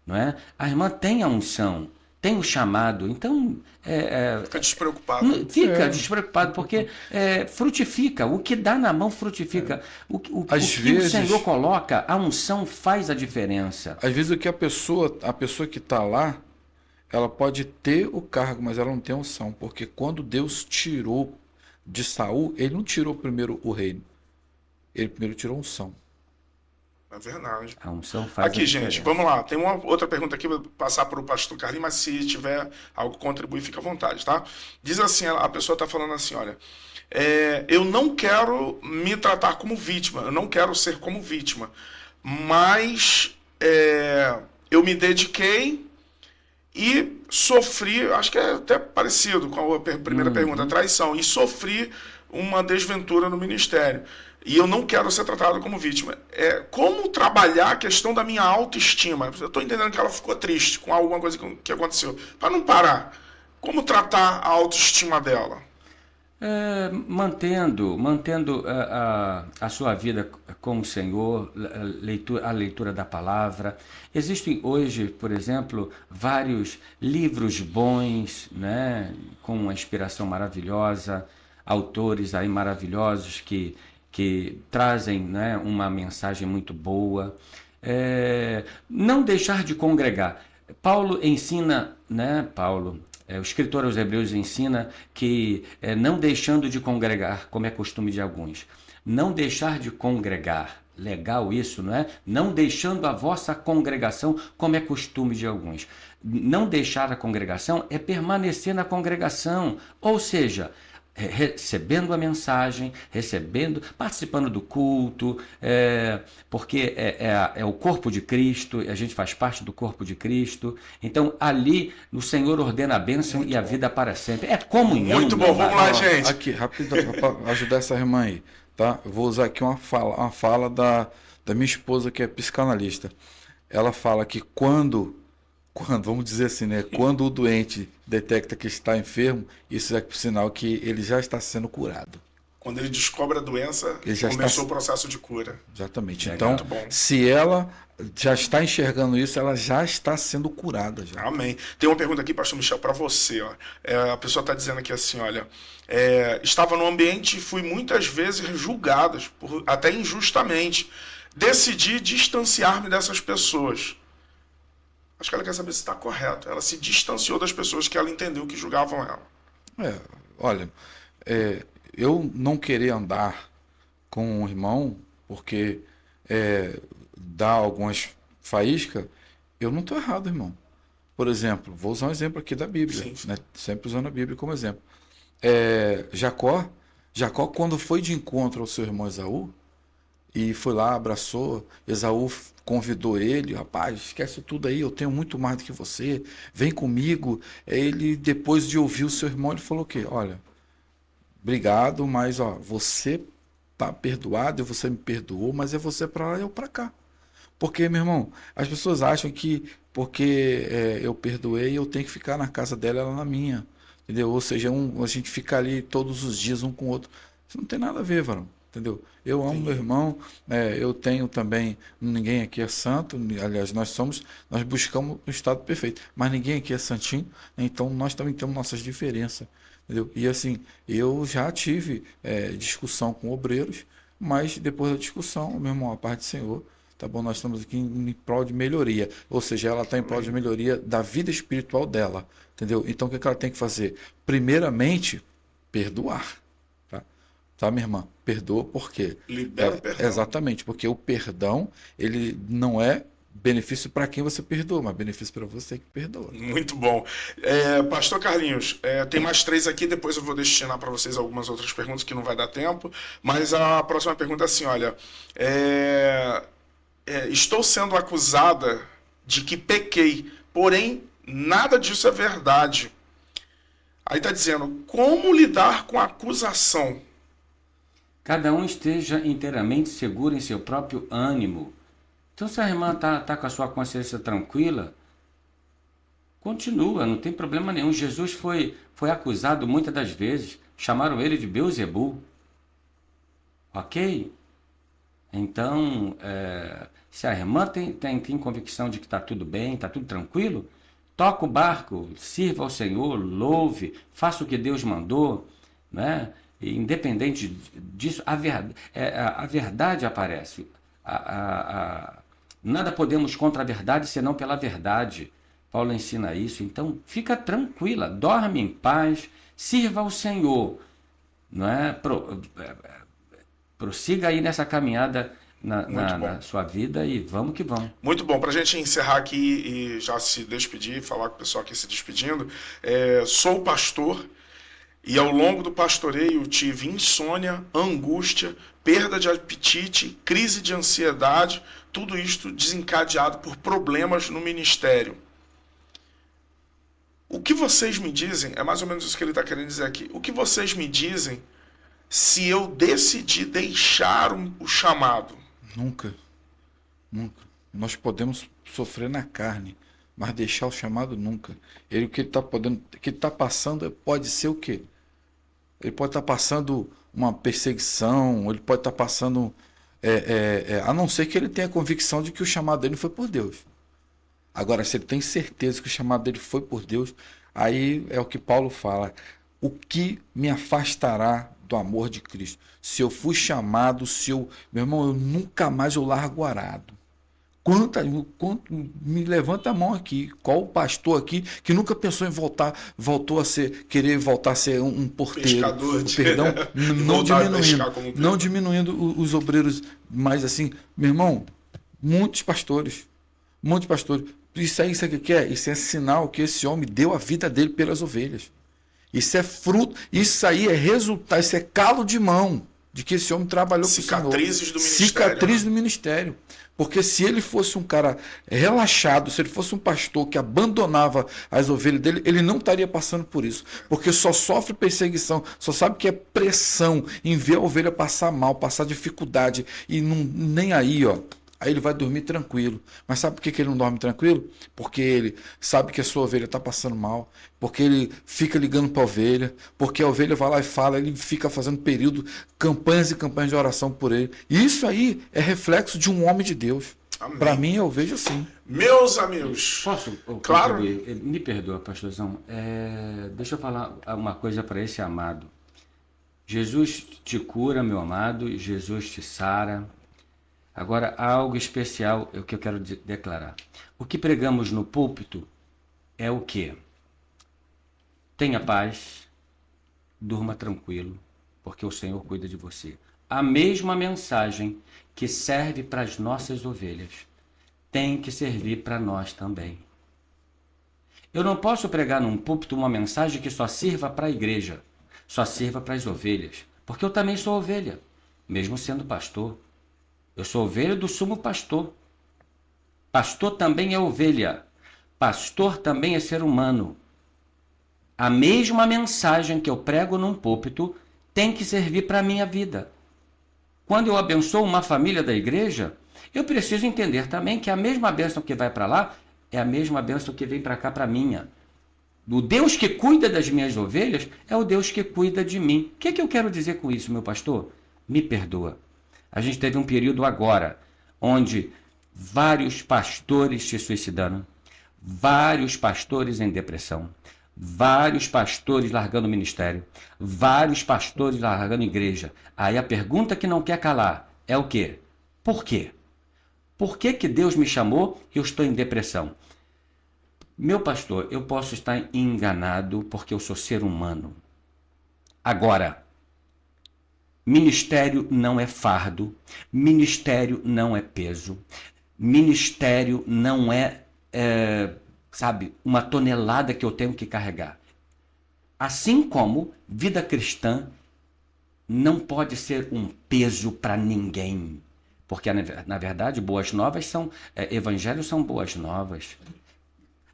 Não é? A irmã tem a unção, tem o chamado. Então, fica despreocupado. Fica despreocupado, porque frutifica. O que dá na mão frutifica. O que o Senhor coloca, a unção faz a diferença. Às vezes o que a pessoa que está lá, ela pode ter o cargo, mas ela não tem unção. Porque quando Deus tirou de Saul, ele não tirou primeiro o reino. Ele primeiro tirou a unção. É verdade. A unção faz aqui, gente, vamos lá. Tem uma outra pergunta aqui, vou passar para o pastor Carlinhos, mas se tiver algo contribuir, fica à vontade, tá? Diz assim, a pessoa está falando assim, olha, eu não quero me tratar como vítima, eu não quero ser como vítima, mas eu me dediquei e sofri, acho que é até parecido com a primeira pergunta, a traição, e sofri uma desventura no ministério. E eu não quero ser tratado como vítima. Como trabalhar a questão da minha autoestima? Eu estou entendendo que ela ficou triste com alguma coisa que aconteceu. Para não parar, como tratar a autoestima dela? Mantendo a sua vida com o Senhor, a leitura da palavra. Existem hoje, por exemplo, vários livros bons, né, com uma inspiração maravilhosa, autores aí maravilhosos que trazem, né, uma mensagem muito boa. Não deixar de congregar. Paulo ensina, né, o escritor aos Hebreus ensina que não deixando de congregar, como é costume de alguns. Não deixar de congregar. Legal isso, não é? Não deixando a vossa congregação, como é costume de alguns. Não deixar a congregação é permanecer na congregação. Ou seja, recebendo a mensagem, participando do culto, porque é o corpo de Cristo, a gente faz parte do corpo de Cristo. Então, ali, o Senhor ordena a bênção e a vida para sempre. É comunhão. Muito bom, vamos lá, gente. Aqui, rápido, para ajudar essa irmã aí, tá? Eu vou usar aqui uma fala da minha esposa, que é psicanalista. Ela fala que quando, vamos dizer assim, né? Quando o doente detecta que está enfermo, isso é sinal que ele já está sendo curado. Quando ele descobre a doença, começou o processo de cura. Exatamente. Então, se ela já está enxergando isso, ela já está sendo curada. Já. Amém. Tem uma pergunta aqui, pastor Michel, para você. Ó. A pessoa está dizendo aqui assim, olha, estava no ambiente e fui muitas vezes julgado, até injustamente. Decidi distanciar-me dessas pessoas. Acho que ela quer saber se está correto. Ela se distanciou das pessoas que ela entendeu que julgavam ela. Olha, eu não querer andar com um irmão, porque dá algumas faíscas, eu não estou errado, irmão. Por exemplo, vou usar um exemplo aqui da Bíblia, sim. Né? Sempre usando a Bíblia como exemplo. Jacó, quando foi de encontro ao seu irmão Esaú, e foi lá, abraçou, Esaú convidou ele, rapaz, esquece tudo aí, eu tenho muito mais do que você, vem comigo. Ele, depois de ouvir o seu irmão, ele falou o quê? Olha, obrigado, mas você tá perdoado, e você me perdoou, mas é você para lá e eu para cá. Porque, meu irmão, as pessoas acham que porque eu perdoei, eu tenho que ficar na casa dela, ela na minha, entendeu? Ou seja, a gente fica ali todos os dias um com o outro. Isso não tem nada a ver, varão. Entendeu? Eu amo meu irmão, eu tenho também, ninguém aqui é santo, aliás, nós buscamos o estado perfeito, mas ninguém aqui é santinho, então nós também temos nossas diferenças, entendeu? E assim, eu já tive discussão com obreiros, mas depois da discussão, meu irmão, a paz do Senhor, tá bom, nós estamos aqui em prol de melhoria, ou seja, ela está em prol de melhoria da vida espiritual dela, entendeu? Então o que ela tem que fazer? Primeiramente, perdoar. Tá, minha irmã? Perdoa porque... Libera o perdão. Exatamente, porque o perdão, ele não é benefício para quem você perdoa, mas benefício para você que perdoa. Muito bom. Pastor Carlinhos, tem mais 3 aqui, depois eu vou destinar para vocês algumas outras perguntas que não vai dar tempo, mas a próxima pergunta é assim, olha, estou sendo acusada de que pequei porém nada disso é verdade. Aí está dizendo, como lidar com a acusação? Cada um esteja inteiramente seguro em seu próprio ânimo. Então, se a irmã está com a sua consciência tranquila, continua, não tem problema nenhum. Jesus foi acusado muitas das vezes, chamaram ele de Beelzebul. Ok? Então, se a irmã tem convicção de que está tudo bem, está tudo tranquilo, toca o barco, sirva ao Senhor, louve, faça o que Deus mandou, né? E, independente disso, a verdade aparece. Nada podemos contra a verdade senão pela verdade. Paulo ensina isso. Então, fica tranquila, dorme em paz, sirva ao Senhor, não é? Prossiga aí nessa caminhada na sua vida e vamos que vamos. Muito bom. Para a gente encerrar aqui e já se despedir, falar com o pessoal aqui se despedindo, sou pastor e ao longo do pastoreio tive insônia, angústia, perda de apetite, crise de ansiedade, tudo isto desencadeado por problemas no ministério. O que vocês me dizem, é mais ou menos isso que ele está querendo dizer aqui, o que vocês me dizem se eu decidir deixar o chamado? Nunca. Nós podemos sofrer na carne, mas deixar o chamado nunca. O que ele está passando pode ser o quê? Ele pode estar passando uma perseguição, ele pode estar passando... a não ser que ele tenha convicção de que o chamado dele foi por Deus. Agora, se ele tem certeza que o chamado dele foi por Deus, aí é o que Paulo fala. O que me afastará do amor de Cristo? Se eu fui chamado, meu irmão, eu nunca mais eu largo o arado. Me levanta a mão aqui. Qual o pastor aqui que nunca pensou em querer voltar a ser um porteiro? Pescador. Perdão, não diminuindo os obreiros, mas assim, meu irmão, muitos pastores. Isso aqui que é? Isso é sinal que esse homem deu a vida dele pelas ovelhas. Isso é fruto, isso aí é resultado, isso é calo de mão de que esse homem trabalhou com o Senhor. Cicatrizes do ministério. Cicatriz do ministério. Porque se ele fosse um cara relaxado, se ele fosse um pastor que abandonava as ovelhas dele, ele não estaria passando por isso. Porque só sofre perseguição, só sabe que é pressão em ver a ovelha passar mal, passar dificuldade. E nem aí, ó. Aí ele vai dormir tranquilo. Mas sabe por que ele não dorme tranquilo? Porque ele sabe que a sua ovelha está passando mal. Porque ele fica ligando para a ovelha. Porque a ovelha vai lá e fala. Ele fica fazendo campanhas e campanhas de oração por ele. Isso aí é reflexo de um homem de Deus. Para mim, eu vejo assim. Meus amigos. Posso? Claro. Me perdoa, pastorzão. Deixa eu falar uma coisa para esse amado. Jesus te cura, meu amado. Jesus te sara. Agora, há algo especial que eu quero declarar. O que pregamos no púlpito é o quê? Tenha paz, durma tranquilo, porque o Senhor cuida de você. A mesma mensagem que serve para as nossas ovelhas tem que servir para nós também. Eu não posso pregar num púlpito uma mensagem que só sirva para a igreja, só sirva para as ovelhas, porque eu também sou ovelha, mesmo sendo pastor. Eu sou ovelha do sumo pastor. Pastor também é ovelha. Pastor também é ser humano. A mesma mensagem que eu prego num púlpito tem que servir para a minha vida. Quando eu abençoo uma família da igreja, eu preciso entender também que a mesma bênção que vai para lá é a mesma bênção que vem para cá, para a minha. O Deus que cuida das minhas ovelhas é o Deus que cuida de mim. O que eu quero dizer com isso, meu pastor? Me perdoa. A gente teve um período agora onde vários pastores se suicidaram, vários pastores em depressão, vários pastores largando o ministério, vários pastores largando a igreja. Aí a pergunta que não quer calar é o quê? Por quê? Por que Deus me chamou e eu estou em depressão? Meu pastor, eu posso estar enganado porque eu sou ser humano. Agora, ministério não é fardo, ministério não é peso, ministério não é, uma tonelada que eu tenho que carregar. Assim como vida cristã não pode ser um peso para ninguém, porque na verdade boas novas evangelhos são boas novas.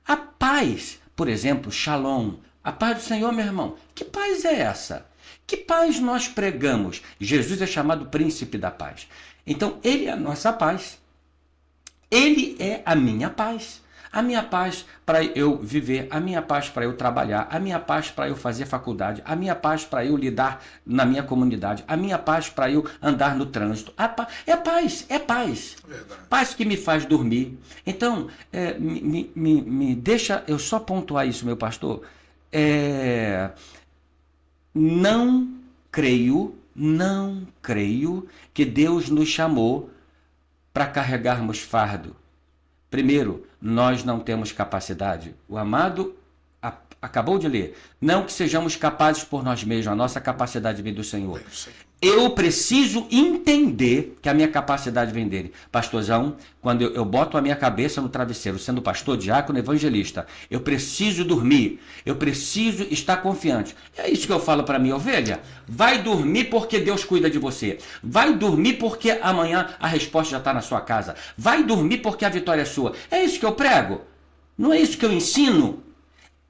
A paz, por exemplo, Shalom, a paz do Senhor, meu irmão, que paz é essa? Que paz nós pregamos? Jesus é chamado príncipe da paz. Então, ele é a nossa paz. Ele é a minha paz. A minha paz para eu viver, a minha paz para eu trabalhar, a minha paz para eu fazer faculdade, a minha paz para eu lidar na minha comunidade, a minha paz para eu andar no trânsito. É paz, é paz. Verdade. Paz que me faz dormir. Então, me deixa eu só pontuar isso, meu pastor. Não creio que Deus nos chamou para carregarmos fardo. Primeiro, nós não temos capacidade. O amado acabou de ler. Não que sejamos capazes por nós mesmos, a nossa capacidade vem do Senhor. Eu preciso entender que a minha capacidade vem dele. Pastorzão, quando eu boto a minha cabeça no travesseiro, sendo pastor, diácono, evangelista, eu preciso dormir, eu preciso estar confiante. É isso que eu falo para minha ovelha. Vai dormir porque Deus cuida de você. Vai dormir porque amanhã a resposta já está na sua casa. Vai dormir porque a vitória é sua. É isso que eu prego? Não é isso que eu ensino?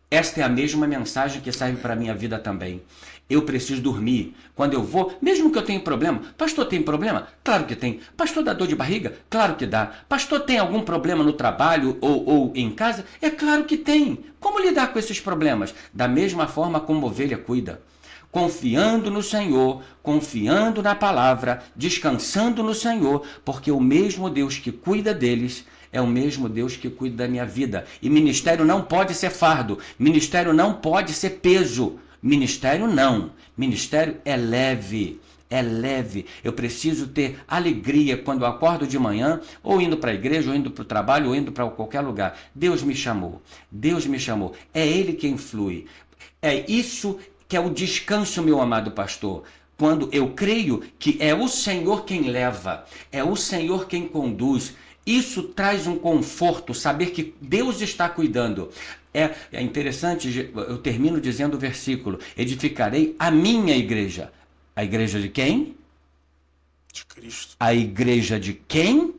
Esta é a mesma mensagem que serve para a minha vida também. Eu preciso dormir. Quando eu vou, mesmo que eu tenha problema. Pastor, tem problema? Claro que tem. Pastor, dá dor de barriga? Claro que dá. Pastor, tem algum problema no trabalho ou em casa? É claro que tem. Como lidar com esses problemas? Da mesma forma como a ovelha cuida. Confiando no Senhor, confiando na palavra, descansando no Senhor, porque o mesmo Deus que cuida deles é o mesmo Deus que cuida da minha vida. E ministério não pode ser fardo, ministério não pode ser peso. Ministério não. Ministério é leve. É leve. Eu preciso ter alegria quando eu acordo de manhã, ou indo para a igreja, ou indo para o trabalho, ou indo para qualquer lugar. Deus me chamou. Deus me chamou. É Ele quem flui. É isso que é o descanso, meu amado pastor. Quando eu creio que é o Senhor quem leva, é o Senhor quem conduz. Isso traz um conforto, saber que Deus está cuidando. É interessante, eu termino dizendo o versículo: edificarei a minha igreja. A igreja de quem? De Cristo. A igreja de quem?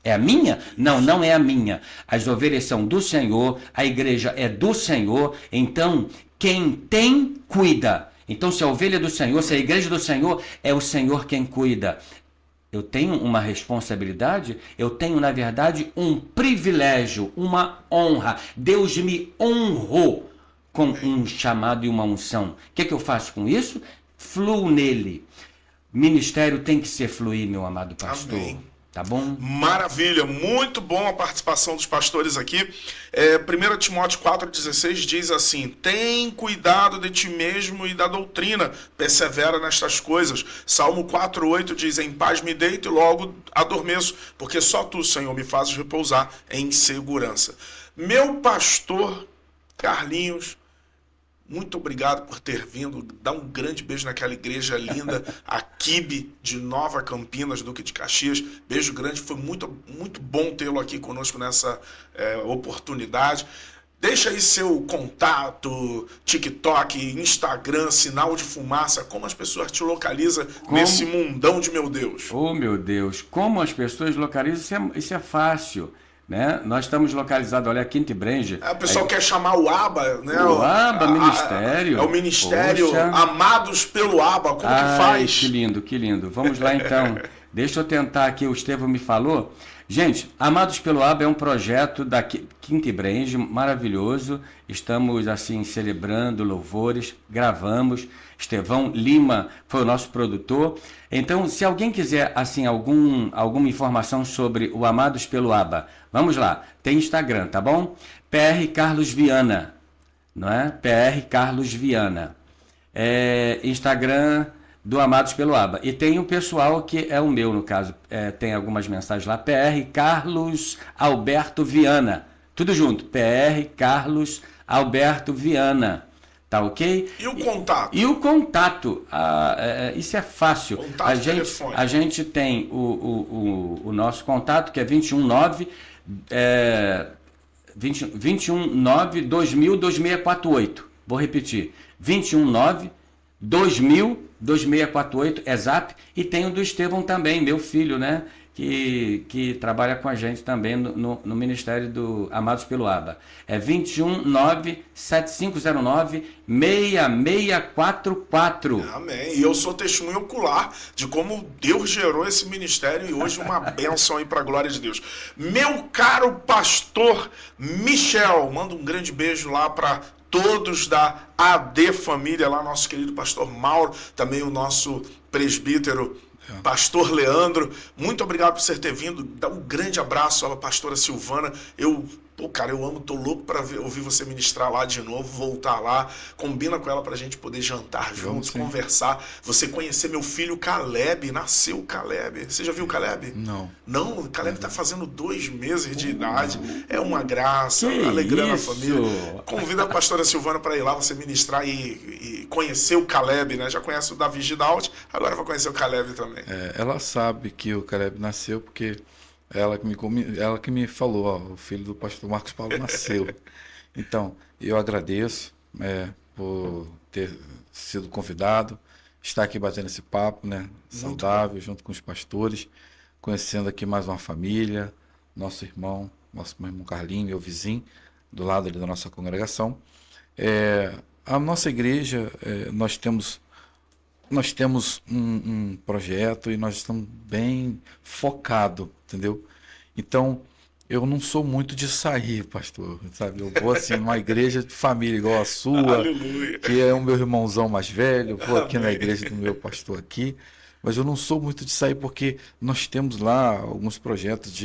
É a minha? Não, não é a minha. As ovelhas são do Senhor, a igreja é do Senhor, então quem tem, cuida. Então se a ovelha é do Senhor, se a igreja é do Senhor, é o Senhor quem cuida. Eu tenho uma responsabilidade, eu tenho, na verdade, um privilégio, uma honra. Deus me honrou com um chamado e uma unção. O que eu faço com isso? Fluo nele. Ministério tem que ser fluir, meu amado pastor. Amém. Tá bom? Maravilha, muito bom a participação dos pastores aqui. 1 Timóteo 4,16 diz assim: tem cuidado de ti mesmo e da doutrina, persevera nestas coisas. Salmo 4,8 diz: em paz me deito e logo adormeço, porque só tu, Senhor, me fazes repousar em segurança. Meu pastor Carlinhos, muito obrigado por ter vindo. Dá um grande beijo naquela igreja linda, a Kibe de Nova Campinas, Duque de Caxias. Beijo grande, foi muito, muito bom tê-lo aqui conosco nessa oportunidade. Deixa aí seu contato, TikTok, Instagram, Sinal de Fumaça, como as pessoas te localizam nesse mundão de meu Deus. Oh, meu Deus, como as pessoas localizam, isso é fácil. Né? Nós estamos localizados, olha, Quinta e Brenge. O pessoal quer chamar o ABA, né? O ABA, ministério. É o ministério. Poxa. Amados pelo ABA, como que faz? Que lindo, que lindo. Vamos lá então. Deixa eu tentar aqui, o Estevão me falou. Gente, Amados pelo ABA é um projeto da Quinta e Brenge, maravilhoso. Estamos assim celebrando louvores, gravamos. Estevão Lima foi o nosso produtor. Então, se alguém quiser assim alguma informação sobre o Amados pelo ABA, vamos lá. Tem Instagram, tá bom? PR Carlos Viana, não é? PR Carlos Viana. Instagram do Amados pelo ABA. E tem o pessoal que é o meu, no caso. Tem algumas mensagens lá. PR Carlos Alberto Viana. Tudo junto. PR Carlos Alberto Viana. Tá ok? E o contato? E o contato. Isso é fácil. Contato telefone. A gente tem o nosso contato, que é 219 2000-2648. Vou repetir. 219-2000-2648 é Zap. E tem o do Estevão também, meu filho, né? que trabalha com a gente também no Ministério do Amados pelo Abba. É 219-7509-6644. Amém. E eu sou testemunho ocular de como Deus gerou esse ministério e hoje uma bênção aí para a glória de Deus. Meu caro pastor Michel, manda um grande beijo lá para todos da AD Família, lá nosso querido pastor Mauro, também o nosso presbítero pastor Leandro. Muito obrigado por você ter vindo. Dá um grande abraço à pastora Silvana. Cara, eu amo, tô louco para ouvir você ministrar lá de novo, voltar lá. Combina com ela pra gente poder jantar juntos, conversar. Você conhecer meu filho Caleb, nasceu o Caleb. Você já viu o Caleb? Não. Não, o Caleb tá fazendo 2 meses de idade. É uma graça, alegrando a família. Convida a pastora Silvana para ir lá, você ministrar e conhecer o Caleb, né? Já conhece o Davi Gidaldi, agora vai conhecer o Caleb também. Ela sabe que o Caleb nasceu porque ela que me falou, ó, o filho do pastor Marcos Paulo nasceu. Então, eu agradeço por ter sido convidado, estar aqui batendo esse papo, né, saudável, junto com os pastores, conhecendo aqui mais uma família, nosso irmão Carlinho, meu vizinho, do lado ali da nossa congregação. A nossa igreja, nós temos um projeto e nós estamos bem focados, entendeu? Então, eu não sou muito de sair, pastor, sabe? Eu vou assim numa igreja de família igual a sua, que é o meu irmãozão mais velho, eu vou aqui na igreja do meu pastor aqui, mas eu não sou muito de sair porque nós temos lá alguns projetos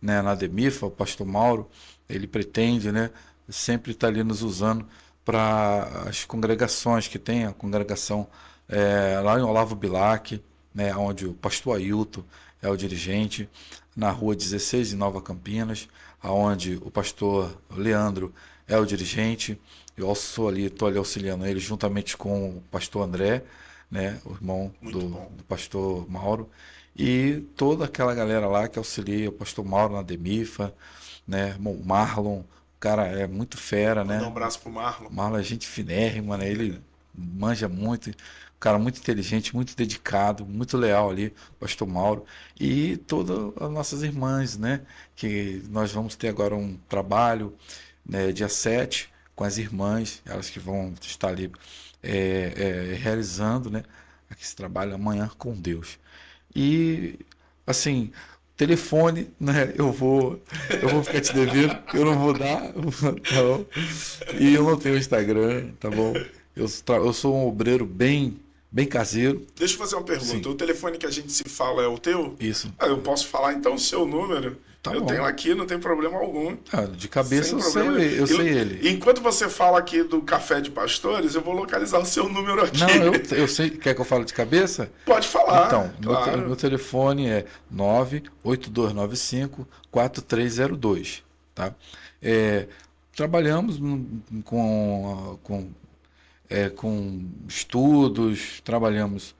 na Ademifa, o pastor Mauro, ele pretende, né, sempre estar ali nos usando para as congregações que tem, a congregação lá em Olavo Bilac, né, onde o pastor Ailton é o dirigente, na rua 16 de Nova Campinas, onde o pastor Leandro é o dirigente. Eu estou ali auxiliando ele juntamente com o pastor André, né, o irmão do pastor Mauro, e toda aquela galera lá que auxilia o pastor Mauro na Demifa, né, o Marlon, o cara é muito fera, né? Manda um abraço pro Marlon. Marlon é gente finérrima, né? Ele manja muito, cara muito inteligente, muito dedicado, muito leal ali, pastor Mauro, e todas as nossas irmãs, né, que nós vamos ter agora um trabalho, né, dia 7, com as irmãs, elas que vão estar ali realizando, né, esse trabalho amanhã com Deus. E, assim, telefone, né, eu vou ficar te devendo, eu não vou dar, tá bom? E eu não tenho Instagram, tá bom? Eu sou um obreiro bem caseiro. Deixa eu fazer uma pergunta. Sim. O telefone que a gente se fala é o teu? Isso. Eu posso falar então o seu número? Tá eu bom. tenho aqui, não tem problema algum. De cabeça Sem eu sei ele. Enquanto você fala aqui do Café de Pastores, eu vou localizar o seu número aqui. Não, eu sei. Quer que eu fale de cabeça? Pode falar. Então, claro. meu telefone é 98295-4302. Tá? Trabalhamos com estudos, trabalhamos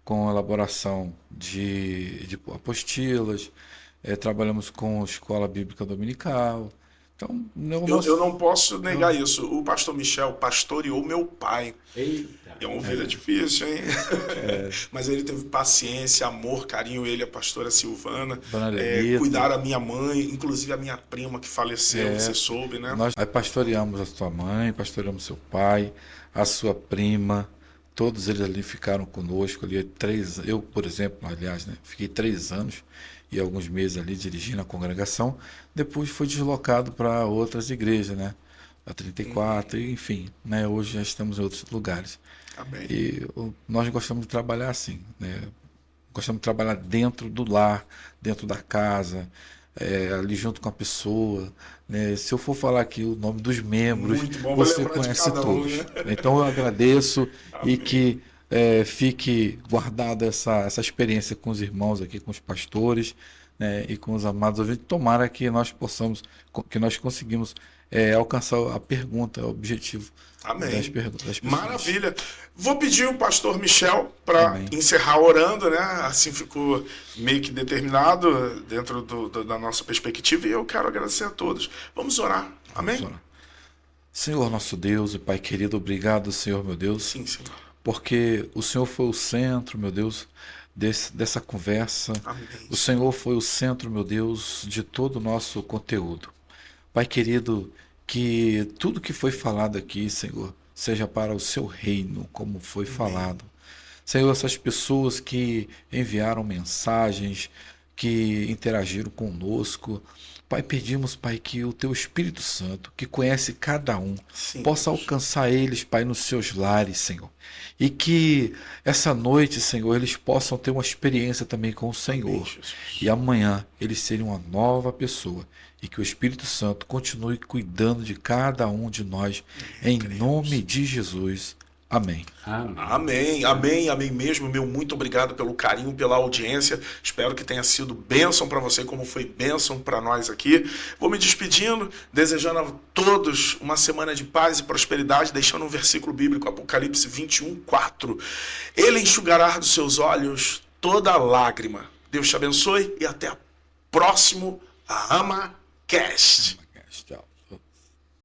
com elaboração de apostilas, trabalhamos com escola bíblica dominical. Então, eu não posso negar isso. O pastor Michel pastoreou meu pai. Eita. É uma vida difícil, hein? Mas ele teve paciência, amor, carinho, ele, a pastora Silvana. Cuidaram a minha mãe, inclusive a minha prima que faleceu, você soube, né? Nós pastoreamos a sua mãe, pastoreamos seu pai, a sua prima, todos eles ali ficaram conosco ali eu, por exemplo, aliás, né, fiquei 3 anos e alguns meses ali dirigindo a congregação, depois fui deslocado para outras igrejas, né, a 34, enfim, né, hoje já estamos em outros lugares. Amém. E nós gostamos de trabalhar assim, né, gostamos de trabalhar dentro do lar, dentro da casa, ali junto com a pessoa, né? Se eu for falar aqui o nome dos membros, você conhece todos. Né? Então eu agradeço e que fique guardada essa experiência com os irmãos aqui, com os pastores, né? E com os amados ouvintes. Tomara que nós conseguimos alcançar a pergunta, o objetivo. Amém. Das pessoas. Maravilha. Vou pedir o pastor Michel para encerrar orando, né? Assim ficou meio que determinado dentro da nossa perspectiva e eu quero agradecer a todos. Vamos orar. Amém? Vamos orar. Senhor nosso Deus e Pai querido, obrigado, Senhor meu Deus. Sim, Senhor. Porque o Senhor foi o centro, meu Deus, dessa conversa. Amém. O Senhor foi o centro, meu Deus, de todo o nosso conteúdo. Pai querido, que tudo que foi falado aqui, Senhor, seja para o seu reino, como foi falado. Senhor, essas pessoas que enviaram mensagens, que interagiram conosco, Pai, pedimos, Pai, que o Teu Espírito Santo, que conhece cada um, Sim, possa Deus. alcançar eles, Pai, nos seus lares, Senhor. E que essa noite, Senhor, eles possam ter uma experiência também com o Senhor. Amém, Jesus. E amanhã eles serem uma nova pessoa. E que o Espírito Santo continue cuidando de cada um de nós, em nome de Jesus. Amém. Amém, amém, amém mesmo. Meu muito obrigado pelo carinho, pela audiência. Espero que tenha sido bênção para você, como foi bênção para nós aqui. Vou me despedindo, desejando a todos uma semana de paz e prosperidade, deixando um versículo bíblico, Apocalipse 21:4. Ele enxugará dos seus olhos toda lágrima. Deus te abençoe e até o próximo RamaCast. Tchau.